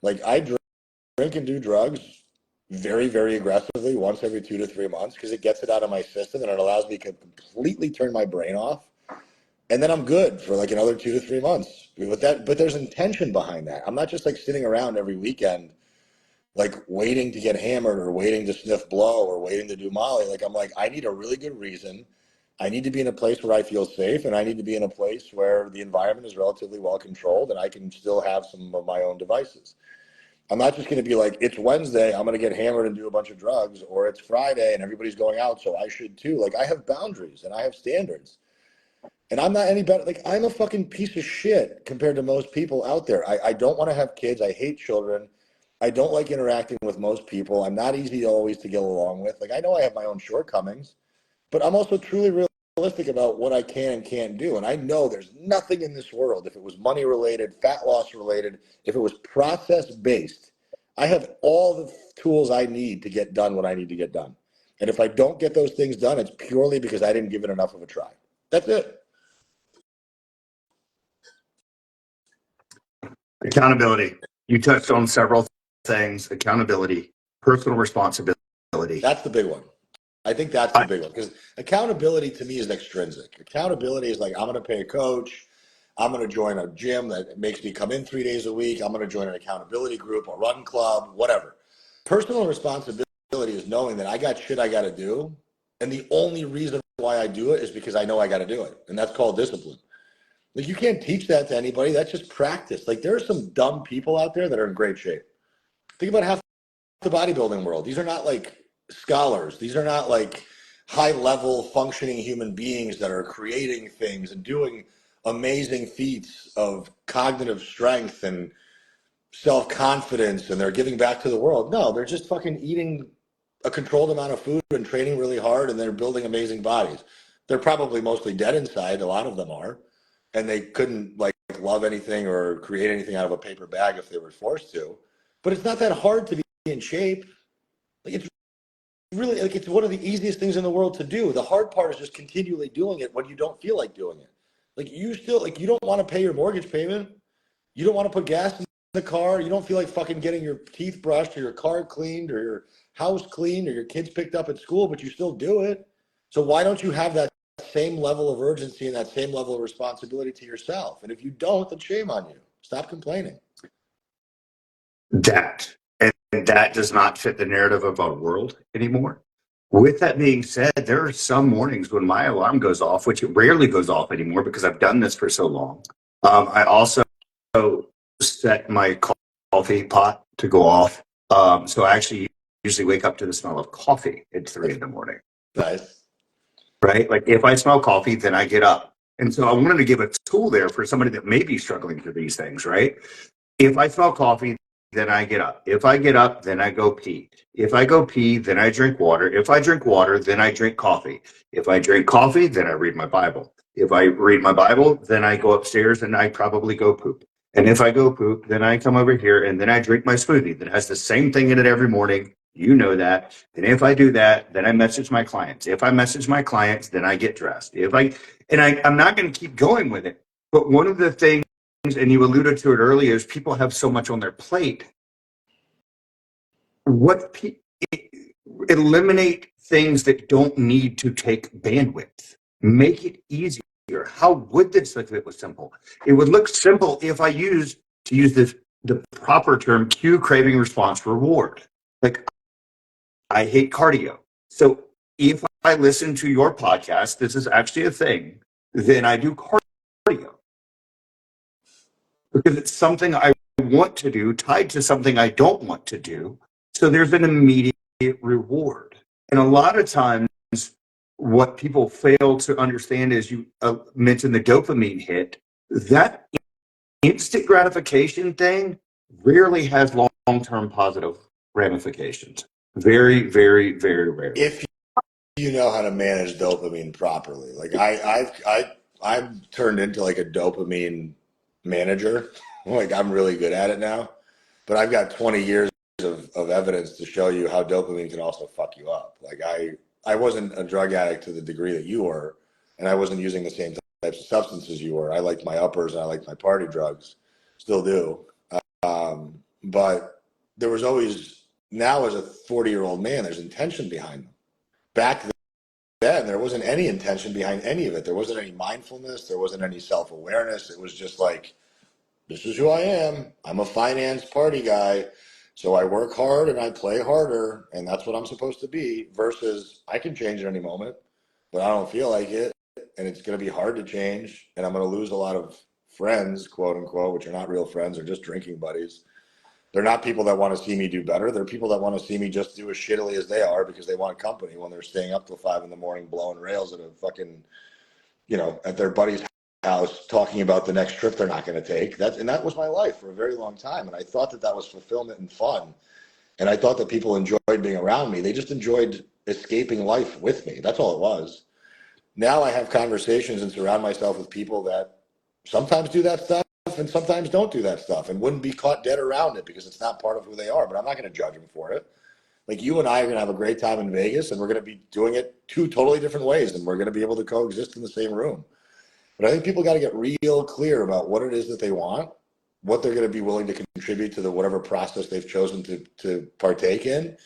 Speaker 2: Like, I drink and do drugs very, very aggressively once every 2 to 3 months because it gets it out of my system and it allows me to completely turn my brain off. And then I'm good for like another 2 to 3 months. But there's intention behind that. I'm not just like sitting around every weekend, like waiting to get hammered or waiting to sniff blow or waiting to do Molly. Like, I'm like, I need a really good reason. I need to be in a place where I feel safe, and I need to be in a place where the environment is relatively well controlled and I can still have some of my own devices. I'm not just going to be like, it's Wednesday, I'm going to get hammered and do a bunch of drugs, or it's Friday and everybody's going out, so I should too. Like, I have boundaries and I have standards. And I'm not any better. Like, I'm a fucking piece of shit compared to most people out there. I don't want to have kids. I hate children. I don't like interacting with most people. I'm not easy always to get along with. Like, I know I have my own shortcomings, but I'm also truly realistic about what I can and can't do. And I know there's nothing in this world, if it was money related, fat loss related, if it was process based, I have all the tools I need to get done what I need to get done. And if I don't get those things done, it's purely because I didn't give it enough of a try. That's it.
Speaker 1: Accountability. You touched on several things: accountability, personal responsibility.
Speaker 2: That's the big one. I think that's the big one, because accountability to me is extrinsic. Accountability is like, I'm going to pay a coach. I'm going to join a gym that makes me come in 3 days a week. I'm going to join an accountability group, a run club, whatever. Personal responsibility is knowing that I got shit I got to do. And the only reason why I do it is because I know I got to do it. And that's called discipline. Like, you can't teach that to anybody. That's just practice. Like, there are some dumb people out there that are in great shape. Think about half the bodybuilding world. These are not like scholars. These are not like high level functioning human beings that are creating things and doing amazing feats of cognitive strength and self confidence, and they're giving back to the world. No, they're just fucking eating a controlled amount of food and training really hard, and they're building amazing bodies. They're probably mostly dead inside. A lot of them are, and they couldn't like love anything or create anything out of a paper bag if they were forced to. But it's not that hard to be in shape. Like, it's really like, it's one of the easiest things in the world to do. The hard part is just continually doing it when you don't feel like doing it. Like, you still, like, you don't want to pay your mortgage payment. You don't want to put gas in the car. You don't feel like fucking getting your teeth brushed or your car cleaned or your house cleaned or your kids picked up at school, but you still do it. So why don't you have that same level of urgency and that same level of responsibility to yourself? And if you don't, then shame on you. Stop complaining.
Speaker 1: That and that does not fit the narrative of our world anymore. With that being said, there are some mornings when my alarm goes off, which it rarely goes off anymore because I've done this for so long. I also set my coffee pot to go off. So I actually usually wake up to the smell of coffee at 3 in the morning.
Speaker 2: Nice.
Speaker 1: Right? Like, if I smell coffee, then I get up. And so I wanted to give a tool there for somebody that may be struggling through these things, right? If I smell coffee, then I get up. If I get up, then I go pee. If I go pee, then I drink water. If I drink water, then I drink coffee. If I drink coffee, then I read my Bible. If I read my Bible, then I go upstairs and I probably go poop. And if I go poop, then I come over here and then I drink my smoothie that has the same thing in it every morning. You know that. And if I do that, then I message my clients. If I message my clients, then I get dressed. I'm not going to keep going with it. But one of the things, and you alluded to it earlier, is people have so much on their plate. Eliminate things that don't need to take bandwidth. Make it easier. How would this look if it was simple? It would look simple if I used, to use the proper term, cue, craving, response, reward. Like, I hate cardio. So if I listen to your podcast, this is actually a thing, then I do cardio. Because it's something I want to do tied to something I don't want to do. So there's an immediate reward. And a lot of times, what people fail to understand is you mentioned the dopamine hit. That instant gratification thing rarely has long-term positive ramifications. Very, very, very rarely.
Speaker 2: If you know how to manage dopamine properly, like I've turned into like a dopamine manager. Like I'm really good at it now, but I've got 20 years of evidence to show you how dopamine can also fuck you up. Like I wasn't a drug addict to the degree that you were, and I wasn't using the same types of substances you were. I liked my uppers and I liked my party drugs, still do. But there was always, now as a 40-year-old man, there's intention behind them. Back then, there wasn't any intention behind any of it. There wasn't any mindfulness. There wasn't any self-awareness. It was just like, this is who I am. I'm a finance party guy. So I work hard and I play harder, and that's what I'm supposed to be, versus I can change at any moment, but I don't feel like it. And it's going to be hard to change. And I'm going to lose a lot of friends, quote unquote, which are not real friends, they're just drinking buddies. They're not people that want to see me do better. They're people that want to see me just do as shittily as they are because they want company when they're staying up till 5 a.m. blowing rails at a fucking, at their buddy's house talking about the next trip they're not going to take. That was my life for a very long time. And I thought that was fulfillment and fun. And I thought that people enjoyed being around me. They just enjoyed escaping life with me. That's all it was. Now I have conversations and surround myself with people that sometimes do that stuff and sometimes don't do that stuff and wouldn't be caught dead around it because it's not part of who they are. But I'm not going to judge them for it. Like you and I are going to have a great time in Vegas, and we're going to be doing it two totally different ways, and we're going to be able to coexist in the same room. But I think people got to get real clear about what it is that they want, what they're going to be willing to contribute to the whatever process they've chosen to partake in,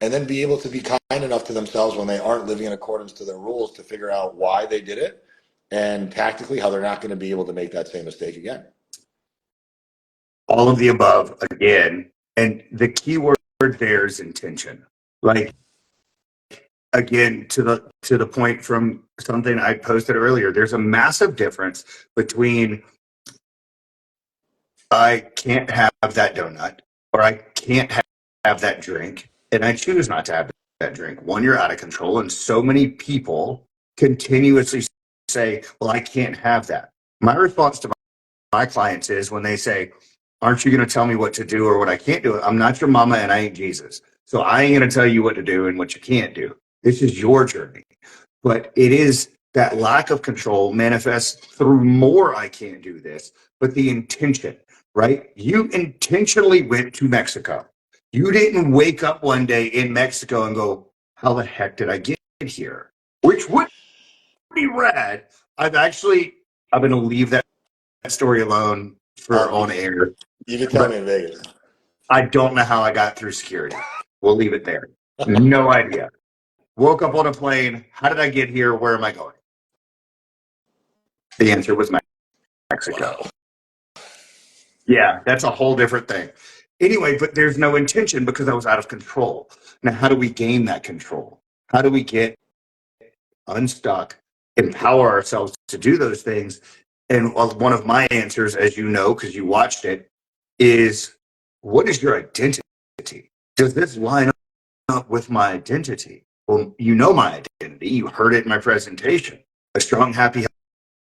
Speaker 2: and then be able to be kind enough to themselves when they aren't living in accordance to their rules to figure out why they did it and tactically how they're not going to be able to make that same mistake again.
Speaker 1: All of the above again. And the key word there is intention. Like, again, to the point from something I posted earlier, there's a massive difference between I can't have that donut or I can't have that drink, and I choose not to have that drink. One, you're out of control, and so many people continuously say, well, I can't have that. My response to my clients is when they say, aren't you going to tell me what to do or what I can't do? I'm not your mama and I ain't Jesus. So I ain't going to tell you what to do and what you can't do. This is your journey. But it is that lack of control manifests through more I can't do this, but the intention, right? You intentionally went to Mexico. You didn't wake up one day in Mexico and go, how the heck did I get here? Which would be rad. I'm going to leave that story alone for on air.
Speaker 2: You can tell me in Vegas.
Speaker 1: I don't know how I got through security. We'll leave it there. No idea. Woke up on a plane. How did I get here? Where am I going? The answer was Mexico.
Speaker 2: Wow.
Speaker 1: Yeah, that's a whole different thing. Anyway, but there's no intention because I was out of control. Now, how do we gain that control? How do we get unstuck, empower ourselves to do those things? And one of my answers, as you know, because you watched it, is what is your identity? Does this line up with my identity? Well, you know my identity. You heard it in my presentation. A strong, happy,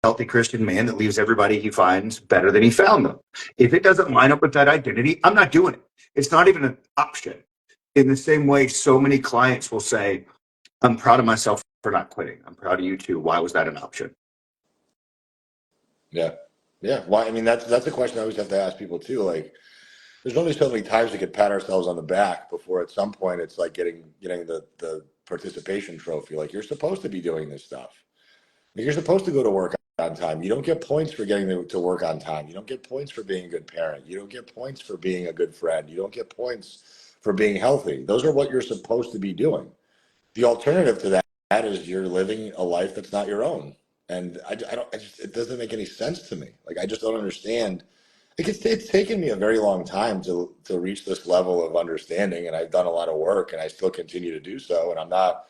Speaker 1: healthy Christian man that leaves everybody he finds better than he found them. If it doesn't line up with that identity, I'm not doing it. It's not even an option. In the same way, so many clients will say, I'm proud of myself for not quitting. I'm proud of you too. Why was that an option?
Speaker 2: Yeah. Yeah. Why? I mean, that's a question I always have to ask people too. Like, there's only so many times we could pat ourselves on the back before at some point it's like getting the participation trophy. Like, you're supposed to be doing this stuff. Like, you're supposed to go to work on time. You don't get points for getting to work on time. You don't get points for being a good parent. You don't get points for being a good friend. You don't get points for being healthy. Those are what you're supposed to be doing. The alternative to that is you're living a life that's not your own. And it doesn't make any sense to me. Like, I just don't understand. Like, it's taken me a very long time to reach this level of understanding, and I've done a lot of work, and I still continue to do so, and I'm not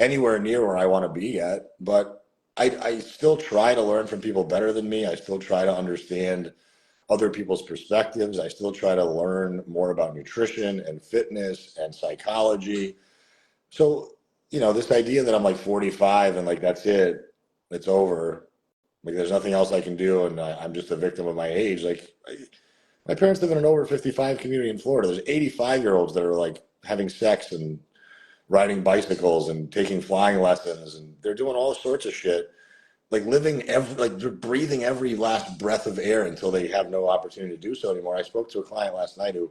Speaker 2: anywhere near where I want to be yet. But I still try to learn from people better than me. I still try to understand other people's perspectives. I still try to learn more about nutrition and fitness and psychology. So, this idea that I'm like 45 and like that's it, it's over. Like there's nothing else I can do, and I'm just a victim of my age. Like my parents live in an over 55 community in Florida. There's 85-year-olds that are like having sex and riding bicycles and taking flying lessons, and they're doing all sorts of shit. Like like they're breathing every last breath of air until they have no opportunity to do so anymore. I spoke to a client last night who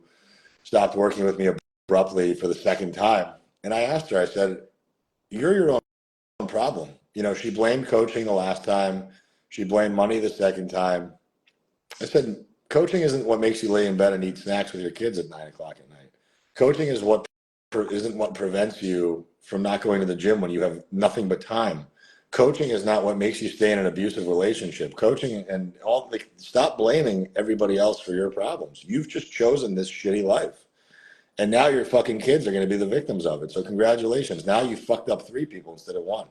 Speaker 2: stopped working with me abruptly for the second time, and I asked her. I said, "You're your own problem." She blamed coaching the last time. She blamed money the second time. I said, coaching isn't what makes you lay in bed and eat snacks with your kids at 9 o'clock at night. Coaching isn't what prevents you from not going to the gym when you have nothing but time. Coaching is not what makes you stay in an abusive relationship. Coaching and all, like, stop blaming everybody else for your problems. You've just chosen this shitty life. And now your fucking kids are going to be the victims of it. So congratulations. Now you fucked up 3 people instead of 1.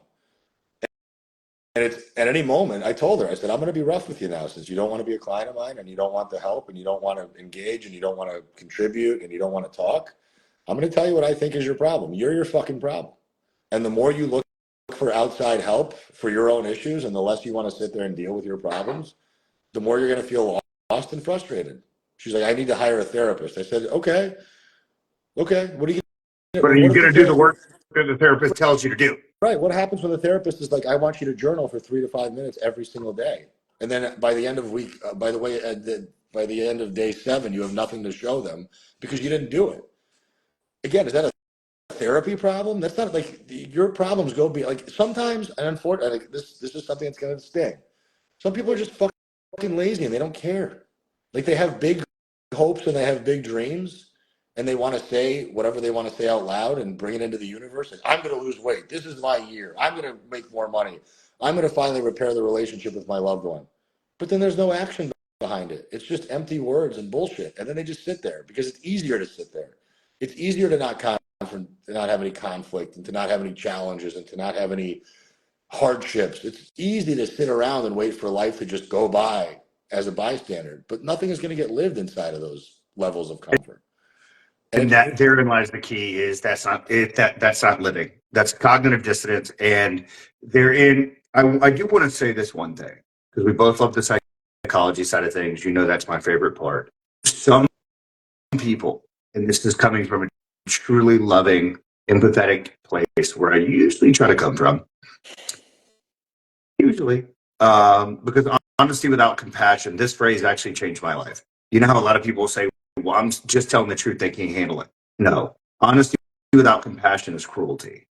Speaker 2: And it's at any moment, I told her, I said, I'm going to be rough with you now since you don't want to be a client of mine and you don't want the help and you don't want to engage and you don't want to contribute and you don't want to talk. I'm going to tell you what I think is your problem. You're your fucking problem. And the more you look for outside help for your own issues and the less you want to sit there and deal with your problems, the more you're going to feel lost and frustrated. She's like, I need to hire a therapist. I said, okay. What are you,
Speaker 1: But are
Speaker 2: what
Speaker 1: you
Speaker 2: if
Speaker 1: going
Speaker 2: the
Speaker 1: to do the
Speaker 2: therapist,
Speaker 1: work that the therapist tells you to do?
Speaker 2: right? What happens when the therapist is like, I want you to journal for 3 to 5 minutes every single day, and then by the end of week, by the way, by the end of day 7, you have nothing to show them because you didn't do it. Again, is that a therapy problem? That's not like your problems go be like sometimes, and unfortunately, like this is something that's going to sting. Some people are just fucking lazy and they don't care. Like they have big hopes and they have big dreams and they want to say whatever they want to say out loud and bring it into the universe. Like, I'm going to lose weight. This is my year. I'm going to make more money. I'm going to finally repair the relationship with my loved one. But then there's no action behind it. It's just empty words and bullshit. And then they just sit there because it's easier to sit there. It's easier to to not have any conflict and to not have any challenges and to not have any hardships. It's easy to sit around and wait for life to just go by as a bystander, but nothing is going to get lived inside of those levels of comfort. And
Speaker 1: And that therein lies the key is that's not it, that's not living. That's cognitive dissonance. And therein, I do want to say this one thing, because we both love the psychology side of things. That's my favorite part. Some people, and this is coming from a truly loving, empathetic place where I usually try to come from, usually, because honesty without compassion, this phrase actually changed my life. You know how a lot of people say, well, I'm just telling the truth, they can't handle it. No, honesty without compassion is cruelty.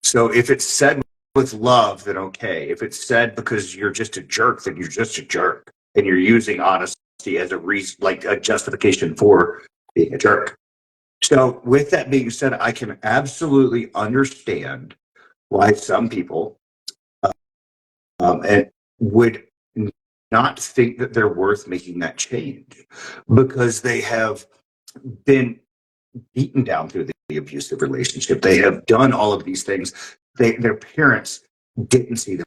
Speaker 1: So if it's said with love, then okay. If it's said because you're just a jerk, then you're just a jerk, and you're using honesty as a reason, like a justification for being a jerk. So with that being said, I can absolutely understand why some people and would not think that they're worth making that change because they have been beaten down through the abusive relationship. They have done all of these things. Their parents didn't see them,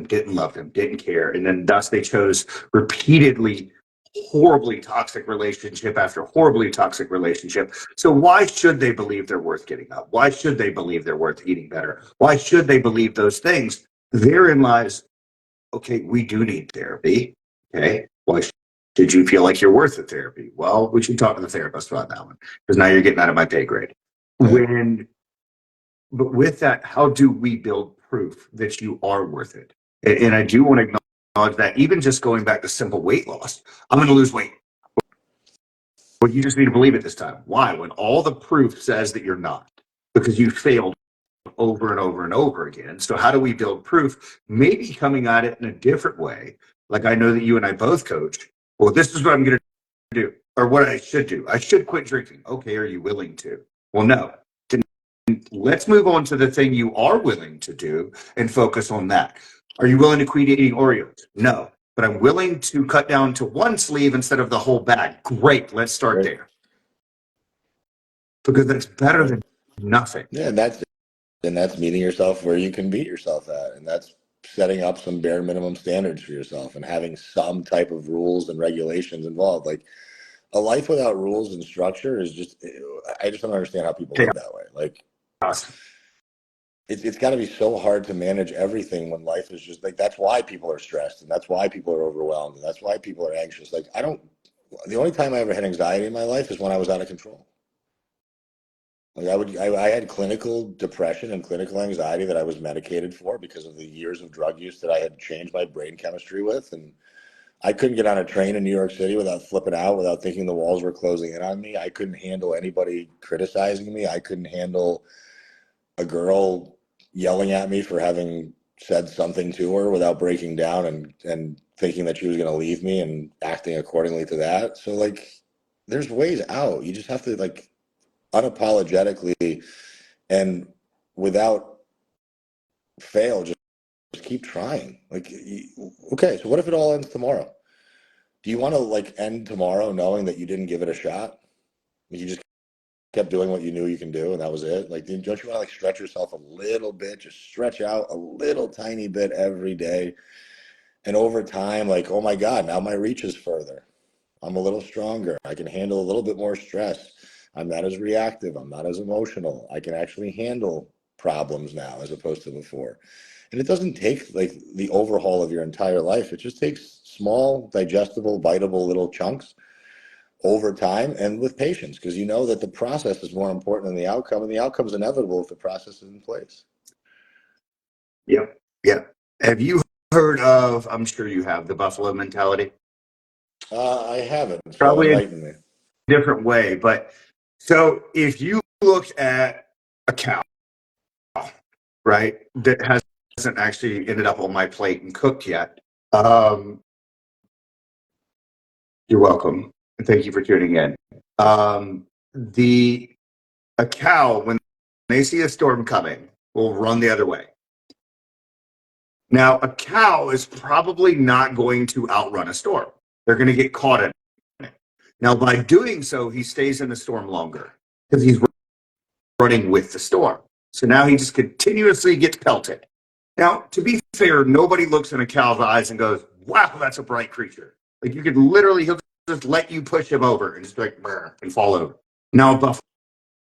Speaker 1: didn't love them, didn't care, and then thus they chose repeatedly horribly toxic relationship after horribly toxic relationship. So why should they believe they're worth getting up? Why should they believe they're worth eating better? Why should they believe those things? Therein lies, okay, we do need therapy. Okay, why should you feel like you're worth the therapy? Well, we should talk to the therapist about that one because now you're getting out of my pay grade.
Speaker 2: right.
Speaker 1: But with that, how do we build proof that you are worth it? And I do want to acknowledge that even just going back to simple weight loss, I'm going to lose weight. Well, you just need to believe it this time. Why? When all the proof says that you're not, because you failed over and over and over again. So how do we build proof? Maybe coming at it in a different way. Like I know that you and I both coach. Well, this is what I'm going to do, or what I should do. I should quit drinking. Okay, are you willing to? Well, no. Then let's move on to the thing you are willing to do and focus on that. Are you willing to quit eating Oreos? No. But I'm willing to cut down to one sleeve instead of the whole bag. Great. Let's start
Speaker 2: Right.
Speaker 1: there. Because that's better
Speaker 2: Right.
Speaker 1: than nothing.
Speaker 2: Yeah, and that's meeting yourself where you can beat yourself at, and that's setting up some bare minimum standards for yourself and having some type of rules and regulations involved. Like A life without rules and structure is just, I just don't understand how people live that way. Like,
Speaker 1: chaos.
Speaker 2: it's got to be so hard to manage everything when life is just like, that's why people are stressed, and that's why people are overwhelmed, and that's why people are anxious. Like, the only time I ever had anxiety in my life is when I was out of control. Like, I had clinical depression and clinical anxiety that I was medicated for because of the years of drug use that I had changed my brain chemistry with. And I couldn't get on a train in New York City without flipping out, without thinking the walls were closing in on me. I couldn't handle anybody criticizing me. I couldn't handle a girl yelling at me for having said something to her without breaking down and thinking that she was going to leave me and acting accordingly to that. So, like, there's ways out. You just have to, like, unapologetically and without fail, just keep trying. Like, okay, so what if it all ends tomorrow? Do you want to, like, end tomorrow knowing that you didn't give it a shot? You just kept doing what you knew you can do, and that was it? Like, don't you want to, like, stretch yourself a little bit? Just stretch out a little tiny bit every day. And over time, like, oh my God, now my reach is further. I'm a little stronger. I can handle a little bit more stress. I'm not as reactive. I'm not as emotional. I can actually handle problems now as opposed to before. And it doesn't take, like, the overhaul of your entire life. It just takes small, digestible, biteable little chunks over time and with patience, because you know that the process is more important than the outcome, and the outcome is inevitable if the process is in place.
Speaker 1: Yep. Yep. Have you heard of, I'm sure you have, the buffalo mentality?
Speaker 2: I haven't, so
Speaker 1: Probably a
Speaker 2: enlighten me.
Speaker 1: different way. But so if you looked at a cow, right, that hasn't actually ended up on my plate and cooked yet, um, you're welcome. And thank you for tuning in. The A cow, when they see a storm coming, will run the other way. Now, a cow is probably not going to outrun a storm. They're going to get caught in it. Now, by doing so, he stays in the storm longer because he's running with the storm. So now he just continuously gets pelted. Now, to be fair, nobody looks in a cow's eyes and goes, wow, that's a bright creature. Like, you could literally, he'll just let you push him over and just be like, brr, and fall over. Now, a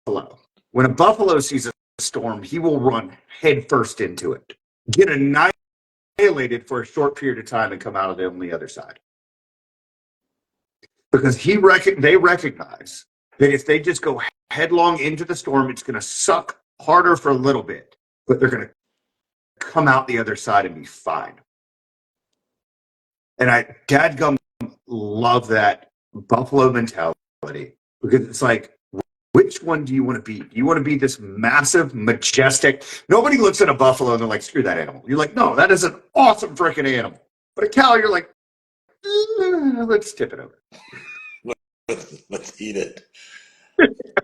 Speaker 1: buffalo. When a buffalo sees a storm, he will run headfirst into it, get annihilated for a short period of time, and come out of it on the other side. Because they recognize that if they just go headlong into the storm, it's going to suck harder for a little bit, but they're going to come out the other side and be fine. And I dadgum love that buffalo mentality, because it's like, which one do you want to be? Do you want to be this massive, majestic? Nobody looks at a buffalo and they're like, screw that animal. You're like, no, that is an awesome freaking animal. But a cow, you're like, let's tip it over.
Speaker 2: Let's eat it.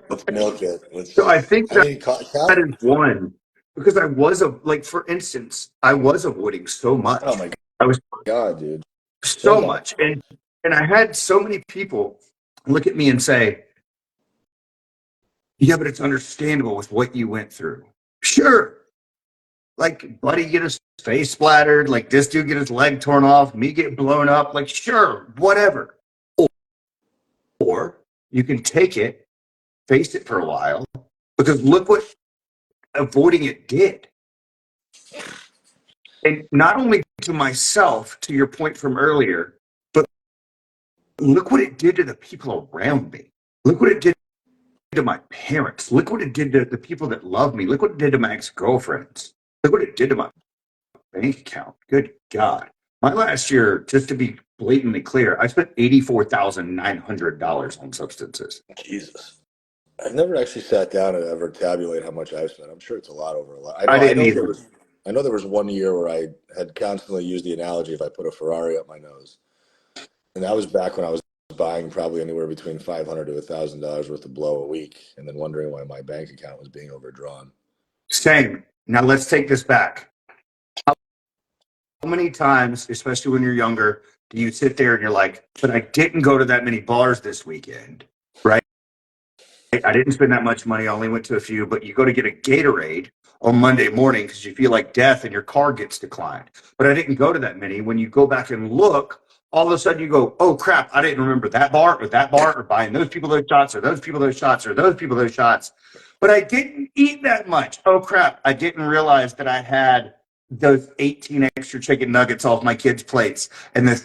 Speaker 2: Let's milk it.
Speaker 1: So I think
Speaker 2: I mean,
Speaker 1: that is one, because for instance, I was avoiding so much.
Speaker 2: oh my
Speaker 1: I was
Speaker 2: God, dude.
Speaker 1: so much. And I had so many people look at me and say, yeah, but it's understandable with what you went through. Sure. Like, buddy get his face splattered, like this dude get his leg torn off, me get blown up, like, sure, whatever. Or you can take it, face it for a while, because look what avoiding it did. And not only to myself, to your point from earlier, but look what it did to the people around me. Look what it did to my parents. Look what it did to the people that love me. Look what it did to my ex-girlfriends. Look what it did to my bank account. Good God. My last year, just to be blatantly clear, I spent $84,900 on substances.
Speaker 2: Jesus. I've never actually sat down and ever tabulate how much I've spent. I'm sure it's a lot over a lot.
Speaker 1: I didn't either.
Speaker 2: I know there was one year where I had constantly used the analogy if I put a Ferrari up my nose. And that was back when I was buying probably anywhere between $500 to $1,000 worth of blow a week, and then wondering why my bank account was being overdrawn.
Speaker 1: Same. Now let's take this back. How many times, especially when you're younger, do you sit there and you're like, but I didn't go to that many bars this weekend, right? I didn't spend that much money. I only went to a few, but you go to get a Gatorade on Monday morning because you feel like death and your car gets declined. But I didn't go to that many. When you go back and look all of a sudden you go, oh crap, I didn't remember that bar or buying those people those shots or those people those shots or those people those shots. But I didn't eat that much. Oh crap, I didn't realize that I had those 18 extra chicken nuggets off my kids' plates and the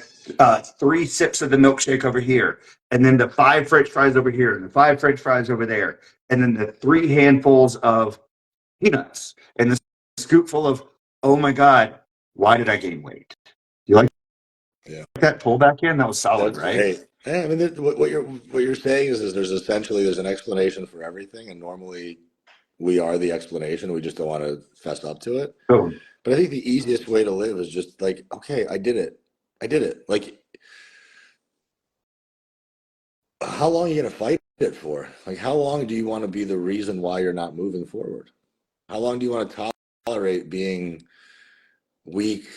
Speaker 1: 3 sips of the milkshake over here, and then the 5 French fries over here, and the 5 French fries over there, and then the 3 handfuls of peanuts, and the scoopful of, oh my God, why did I gain weight? You like
Speaker 2: Yeah,
Speaker 1: that pullback in? That was solid,
Speaker 2: that's
Speaker 1: right?
Speaker 2: great. Yeah, I mean, what you're saying is there's an explanation for everything, and normally we are the explanation. We just don't want to fess up to it.
Speaker 1: Boom.
Speaker 2: But I think the easiest way to live is just like, okay, I did it. I did it. Like, how long are you gonna fight it for? Like, how long do you want to be the reason why you're not moving forward? How long do you want to tolerate being weak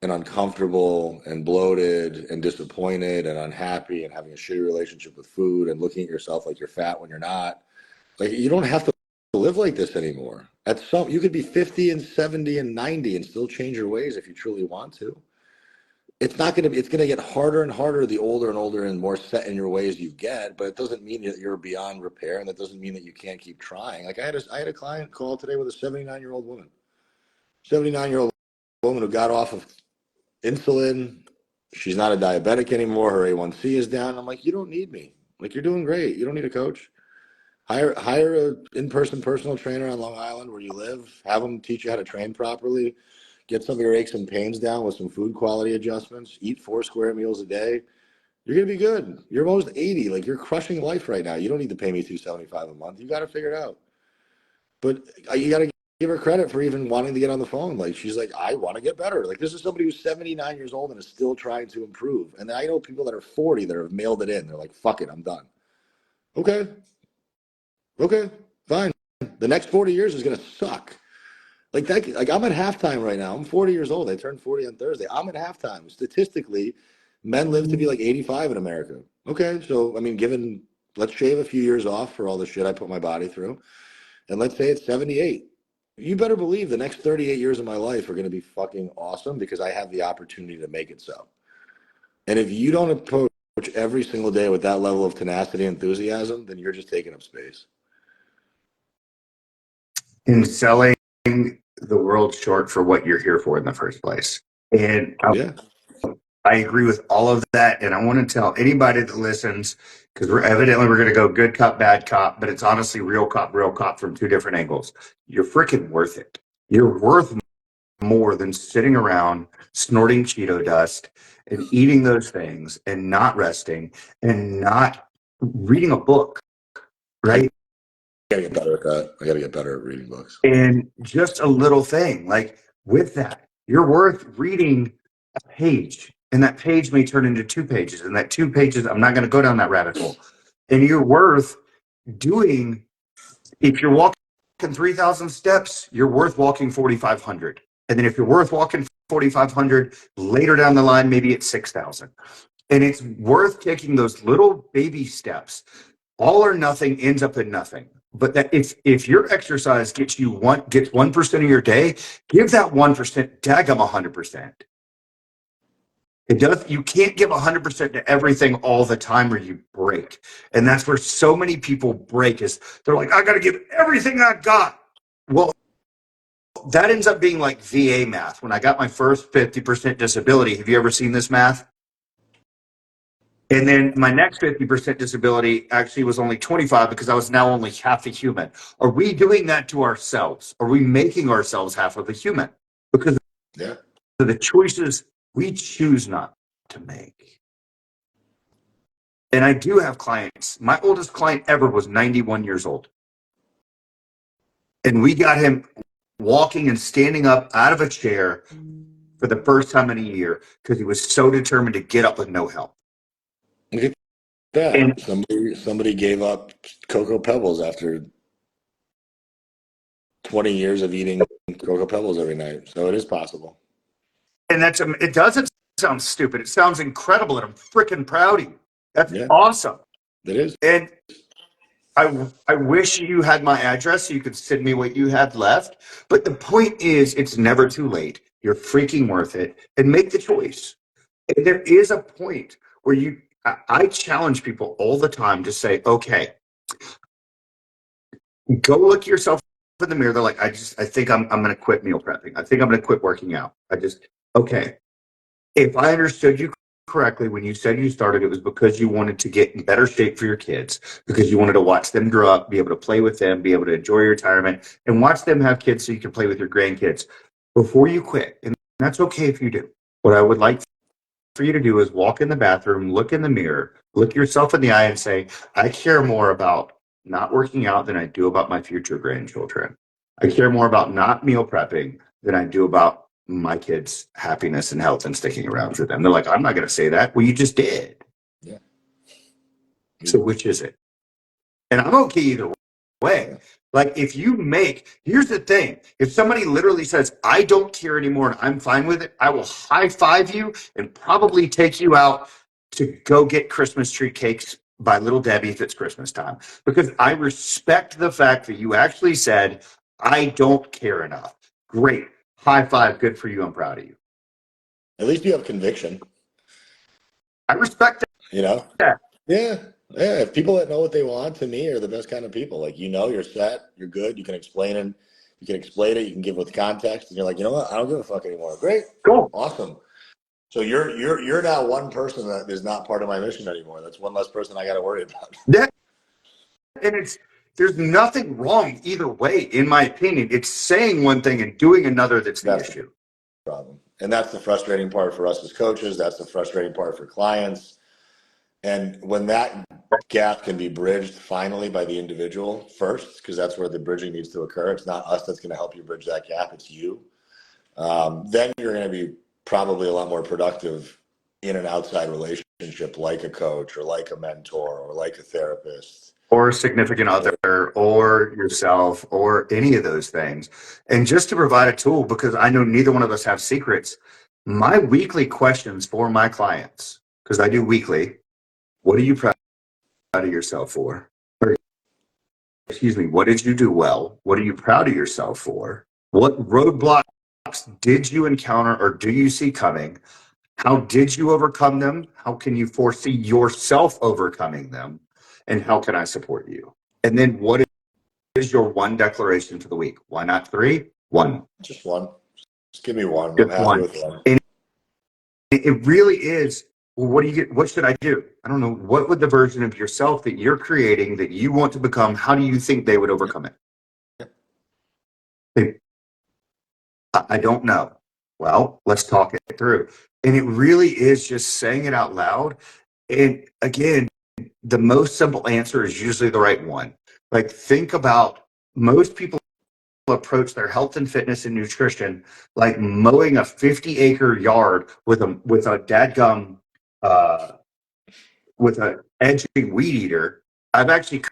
Speaker 2: and uncomfortable and bloated and disappointed and unhappy and having a shitty relationship with food and looking at yourself like you're fat when you're not? Like, you don't have to live like this anymore. You could be 50 and 70 and 90 and still change your ways if you truly want to. It's gonna get harder and harder the older and older and more set in your ways you get, but it doesn't mean that you're beyond repair, and that doesn't mean that you can't keep trying. Like, I had a client call today with a 79-year-old woman. 79-year-old woman who got off of insulin. She's not a diabetic anymore. Her A1C is down. I'm like, you don't need me. Like, you're doing great. You don't need a coach. Hire a in-person personal trainer on Long Island where you live. Have them teach you how to train properly. Get some of your aches and pains down with some food quality adjustments. Eat 4 square meals a day. You're gonna be good. You're almost 80. Like, you're crushing life right now. You don't need to pay me $275 a month. You got to figure it out. But you got to give her credit for even wanting to get on the phone. Like, she's like, I want to get better. Like, this is somebody who's 79 years old and is still trying to improve. And I know people that are 40 that have mailed it in. They're like, fuck it, I'm done. Okay. Okay. Fine. The next 40 years is gonna suck. Like that, like, I'm at halftime right now. I'm 40 years old. I turned 40 on Thursday. I'm at halftime. Statistically, men live to be like 85 in America. Okay, so I mean, let's shave a few years off for all the shit I put my body through, and let's say it's 78. You better believe the next 38 years of my life are going to be fucking awesome because I have the opportunity to make it so. And if you don't approach every single day with that level of tenacity and enthusiasm, then you're just taking up space.
Speaker 1: In selling the world short for what you're here for in the first place. And
Speaker 2: Yeah.
Speaker 1: I agree with all of that. And I want to tell anybody that listens, because we're going to go good cop, bad cop, but it's honestly real cop from 2 different angles. You're freaking worth it. You're worth more than sitting around snorting Cheeto dust and eating those things and not resting and not reading a book, right?
Speaker 2: I gotta get better at that. I gotta get better at reading books.
Speaker 1: And just a little thing, like with that, you're worth reading a page, and that page may turn into 2 pages, and that 2 pages, I'm not going to go down that rabbit hole. And you're worth doing, if you're walking 3,000 steps, you're worth walking 4,500. And then if you're worth walking 4,500, later down the line, maybe it's 6,000. And it's worth taking those little baby steps. All or nothing ends up in nothing. But that if your exercise gets 1% of your day, give that 1% daggum 100%. It does. You can't give 100% to everything all the time, or you break. And that's where so many people break. Is they're like, I got to give everything I got. Well, that ends up being like VA math. When I got my first 50% disability, have you ever seen this math? And then my next 50% disability actually was only 25 because I was now only half a human. Are we doing that to ourselves? Are we making ourselves half of a human? Because
Speaker 2: Yeah.
Speaker 1: of the choices we choose not to make. And I do have clients. My oldest client ever was 91 years old. And we got him walking and standing up out of a chair for the first time in a year because he was so determined to get up with no help.
Speaker 2: Look at that.
Speaker 1: And
Speaker 2: Somebody gave up Cocoa Pebbles after 20 years of eating Cocoa Pebbles every night. So it is possible.
Speaker 1: And it doesn't sound stupid. It sounds incredible, and I'm freaking proud of you. That's awesome.
Speaker 2: It is.
Speaker 1: And I wish you had my address so you could send me what you had left. But the point is, it's never too late. You're freaking worth it, and make the choice. And there is a point where I challenge people all the time to say, okay, go look yourself in the mirror. They're like, I think I'm going to quit meal prepping. I think I'm going to quit working out. Okay. If I understood you correctly, when you said you started, it was because you wanted to get in better shape for your kids, because you wanted to watch them grow up, be able to play with them, be able to enjoy your retirement, and watch them have kids so you can play with your grandkids before you quit. And that's okay if you do. What I would like for you to do is walk in the bathroom, look in the mirror, look yourself in the eye and say, I care more about not working out than I do about my future grandchildren. I care more about not meal prepping than I do about my kids' happiness and health and sticking around for them. They're like, I'm not going to say that. Well, you just did.
Speaker 2: Yeah.
Speaker 1: So which is it? And I'm okay either way. Like here's the thing. If somebody literally says, I don't care anymore and I'm fine with it, I will high five you and probably take you out to go get Christmas tree cakes by Little Debbie if it's Christmas time. Because I respect the fact that you actually said, I don't care enough. Great. High five. Good for you. I'm proud of you.
Speaker 2: At least you have conviction.
Speaker 1: I respect
Speaker 2: You know?
Speaker 1: that.
Speaker 2: Yeah. Yeah. If people that know what they want, to me, are the best kind of people. Like, you're set, you're good, you can explain it, you can give with context, and you're like, you know what? I don't give a fuck anymore. Great.
Speaker 1: Cool.
Speaker 2: Awesome. So you're now one person that is not part of my mission anymore. That's one less person I got to worry about.
Speaker 1: Yeah. And there's nothing wrong either way, in my opinion. It's saying one thing and doing another that's the issue.
Speaker 2: The problem. And that's the frustrating part for us as coaches. That's the frustrating part for clients. And when that gap can be bridged finally by the individual first, because that's where the bridging needs to occur. It's not us that's going to help you bridge that gap. It's you. Then you're going to be probably a lot more productive in an outside relationship, like a coach or like a mentor or like a therapist.
Speaker 1: Or a significant other, or yourself, or any of those things. And just to provide a tool, because I know neither one of us have secrets, my weekly questions for my clients, because I do weekly, what are you proud of yourself for? Or, excuse me, what did you do well? What are you proud of yourself for? What roadblocks did you encounter or do you see coming? How did you overcome them? How can you foresee yourself overcoming them? And how can I support you? And then what is your one declaration for the week? Why not 3? 1.
Speaker 2: Just one. Just give me one. I'm
Speaker 1: Just
Speaker 2: happy
Speaker 1: one.
Speaker 2: with one.
Speaker 1: And it really is, well, what should I do? I don't know. What would the version of yourself that you're creating that you want to become, how do you think they would overcome it? I don't know. Well, let's talk it through. And it really is just saying it out loud. And again, the most simple answer is usually the right one. Like, think about, most people approach their health and fitness and nutrition like mowing a 50-acre yard with a dadgum with an edging weed eater. I've actually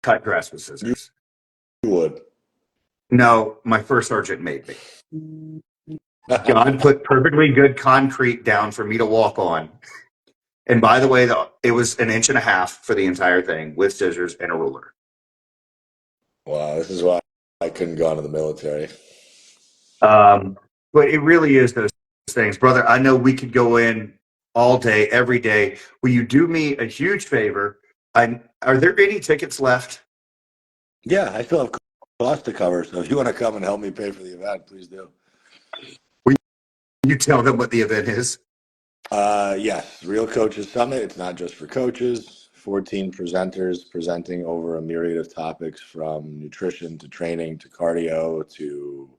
Speaker 1: cut grass with scissors.
Speaker 2: You would.
Speaker 1: No, my first sergeant made me. God put perfectly good concrete down for me to walk on. And by the way, it was 1.5 inches for the entire thing with scissors and a ruler.
Speaker 2: Wow, this is why I couldn't go into the military.
Speaker 1: But it really is those things. Brother, I know we could go in all day, every day. Will you do me a huge favor? Are there any tickets left?
Speaker 2: Yeah, I still have cost to cover, so if you want to come and help me pay for the event, please do.
Speaker 1: Will you tell them what the event is?
Speaker 2: Yes, Real Coaches Summit. It's not just for coaches. 14 presenters presenting over a myriad of topics, from nutrition to training to cardio to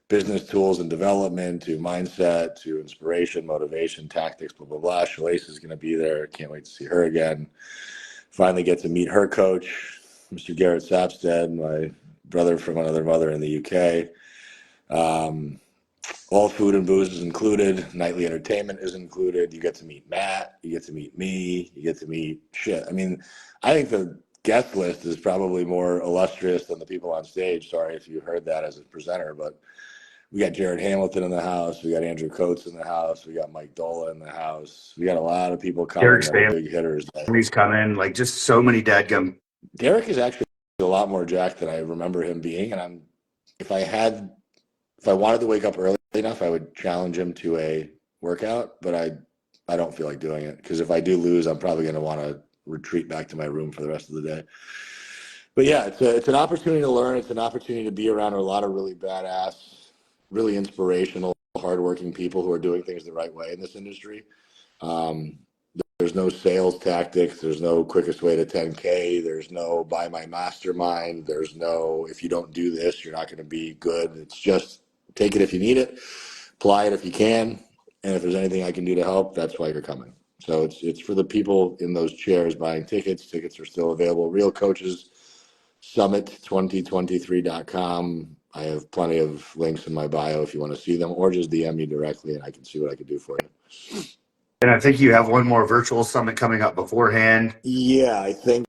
Speaker 2: business tools and development to mindset to inspiration, motivation, tactics, blah, blah, blah. Shalise is going to be there. Can't wait to see her again. Finally get to meet her coach, Mr. Garrett Sapstead, my brother from another mother in the UK. All food and booze is included. Nightly entertainment is included. You get to meet Matt. You get to meet me. You get to meet shit. I mean, I think the guest list is probably more illustrious than the people on stage. Sorry if you heard that as a presenter, but we got Jared Hamilton in the house. We got Andrew Coates in the house. We got Mike Dola in the house. We got a lot of people coming.
Speaker 1: Derek's
Speaker 2: that are big hitters.
Speaker 1: He's coming. Like, just so many dadgum.
Speaker 2: Derek is actually a lot more jacked than I remember him being. And if I wanted to wake up early enough, I would challenge him to a workout, but I don't feel like doing it because if I do lose, I'm probably going to want to retreat back to my room for the rest of the day. But yeah, it's an opportunity to learn. It's an opportunity to be around a lot of really badass, really inspirational, hardworking people who are doing things the right way in this industry. Um, there's no sales tactics. There's no quickest way to 10K. There's no buy my mastermind. There's no, if you don't do this, you're not going to be good. It's just take it if you need it, apply it if you can. And if there's anything I can do to help, that's why you're coming. So it's for the people in those chairs buying tickets. Tickets are still available. Real Coaches Summit 2023.com. I have plenty of links in my bio if you want to see them, or just DM me directly and I can see what I can do for you.
Speaker 1: And I think you have one more virtual summit coming up beforehand.
Speaker 2: Yeah, I think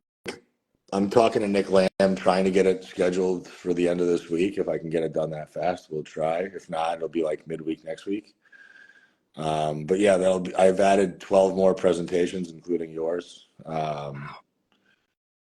Speaker 2: I'm talking to Nick Lamb, trying to get it scheduled for the end of this week. If I can get it done that fast, we'll try. If not, it'll be like midweek next week. But yeah, I've added 12 more presentations, including yours.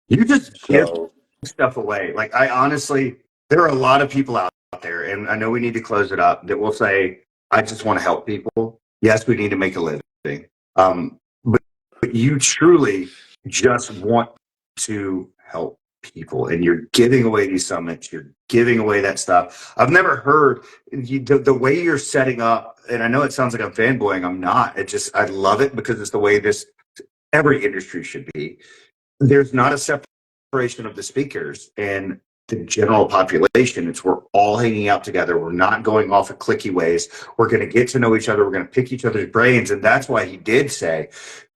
Speaker 1: You just give
Speaker 2: So
Speaker 1: stuff away. Like I honestly, there are a lot of people out there, and I know we need to close it up, that will say, I just want to help people. Yes, we need to make a living. But you truly just want to help people, and you're giving away these summits. You're giving away that stuff. I've never heard the way you're setting up, and I know it sounds like I'm fanboying. I'm not. I love it because it's the way every industry should be. There's not a separation of the speakers and the general population. It's we're all hanging out together. We're not going off at clicky ways. We're going to get to know each other. We're going to pick each other's brains. And that's why he did say,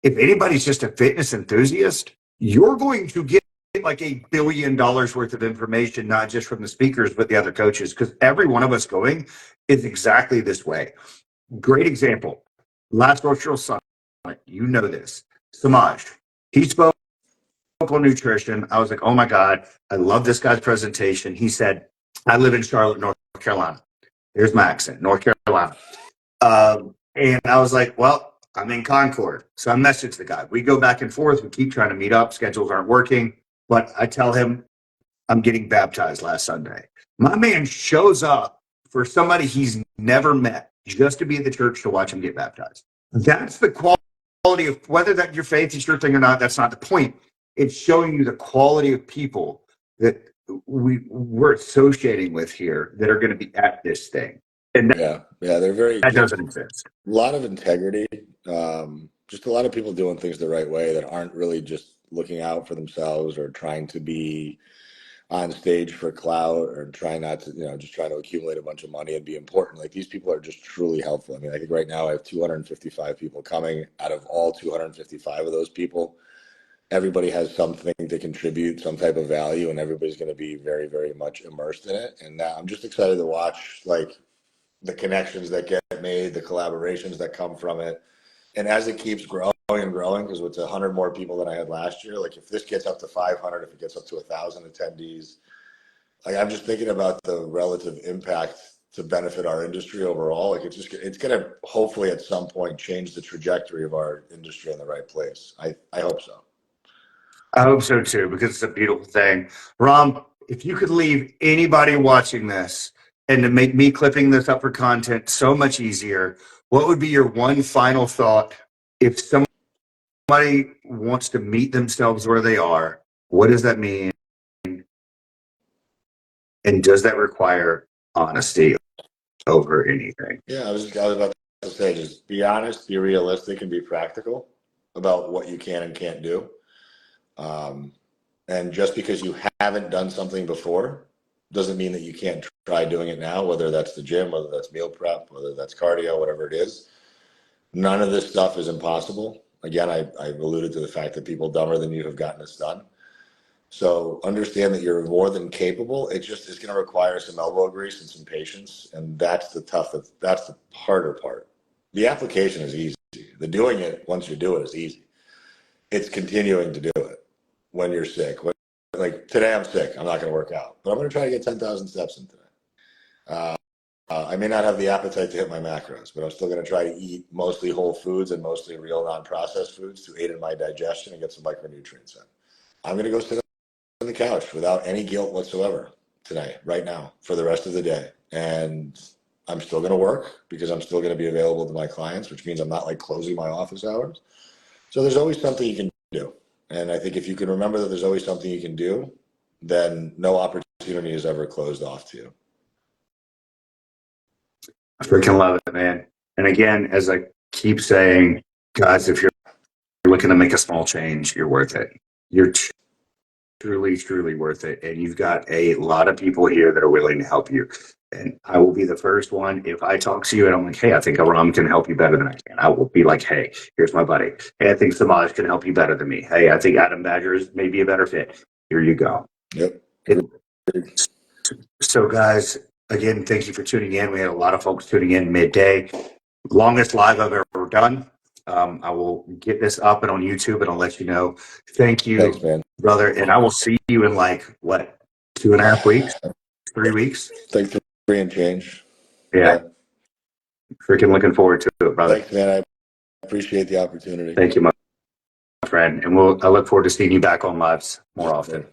Speaker 1: if anybody's just a fitness enthusiast, you're going to get like $1 billion worth of information, not just from the speakers, but the other coaches, because every one of us going is exactly this way. Great example. Last Virtual Summit, you know this. Samaj, he spoke on nutrition. I was like, oh my God, I love this guy's presentation. He said, I live in Charlotte, North Carolina. There's my accent, North Carolina. And I was like, well, I'm in Concord. So I messaged the guy. We go back and forth. We keep trying to meet up. Schedules aren't working. But I tell him I'm getting baptized last Sunday. My man shows up for somebody he's never met just to be at the church to watch him get baptized. That's the quality of, whether that your faith is your thing or not, that's not the point. It's showing you the quality of people that we're associating with here that are going to be at this thing. And
Speaker 2: yeah, they're
Speaker 1: that
Speaker 2: just
Speaker 1: doesn't exist.
Speaker 2: a lot of integrity. Just a lot of people doing things the right way that aren't really just looking out for themselves or trying to be on stage for clout or trying not to, just trying to accumulate a bunch of money and be important. Like these people are just truly helpful. I mean, I think right now I have 255 people coming. Out of all 255 of those people, everybody has something to contribute, some type of value, and everybody's going to be very, very much immersed in it. And I'm just excited to watch like the connections that get made, the collaborations that come from it. And as it keeps growing and growing, because it's 100 more people than I had last year, like if this gets up to 500, if it gets up to 1,000 attendees, like I'm just thinking about the relative impact to benefit our industry overall. Like it's going to hopefully at some point change the trajectory of our industry in the right place. I hope so.
Speaker 1: I hope so too, because it's a beautiful thing. Ram, if you could leave anybody watching this and to make me clipping this up for content so much easier, what would be your one final thought if somebody wants to meet themselves where they are? What does that mean? And does that require honesty over anything?
Speaker 2: Yeah, I was about to say, just be honest, be realistic, and be practical about what you can and can't do. Um, and just because you haven't done something before doesn't mean that you can't try doing it now, whether that's the gym, whether that's meal prep, whether that's cardio, whatever it is. None of this stuff is impossible. Again, I've alluded to the fact that people dumber than you have gotten this done. So understand that you're more than capable. It just is going to require some elbow grease and some patience. And that's the harder part. The application is easy. The doing it once you do it is easy. It's continuing to do it when you're sick. Like today I'm sick. I'm not going to work out, but I'm going to try to get 10,000 steps in today. I may not have the appetite to hit my macros, but I'm still going to try to eat mostly whole foods and mostly real non-processed foods to aid in my digestion and get some micronutrients in. I'm going to go sit on the couch without any guilt whatsoever tonight, right now, for the rest of the day. And I'm still going to work because I'm still going to be available to my clients, which means I'm not like closing my office hours. So there's always something you can do. And I think if you can remember that there's always something you can do, then no opportunity is ever closed off to you.
Speaker 1: I freaking love it, man. And again, as I keep saying, guys, if you're looking to make a small change, you're worth it. You're truly, truly worth it. And you've got a lot of people here that are willing to help you. And I will be the first one. If I talk to you and I'm like, hey, I think Aram can help you better than I can, I will be like, hey, here's my buddy. Hey, I think Samaj can help you better than me. Hey, I think Adam Badger is maybe a better fit. Here you go.
Speaker 2: Yep.
Speaker 1: So, guys, again, thank you for tuning in. We had a lot of folks tuning in midday. Longest live I've ever done. I will get this up and on YouTube and I'll let you know. Thank you,
Speaker 2: Thanks, man.
Speaker 1: brother. And I will see you in like, what, 2.5 weeks? 3 weeks?
Speaker 2: Like 3 and change.
Speaker 1: Yeah. Freaking looking forward to it, brother.
Speaker 2: Thanks, man. I appreciate the opportunity.
Speaker 1: Thank you, my friend. And I look forward to seeing you back on lives more often.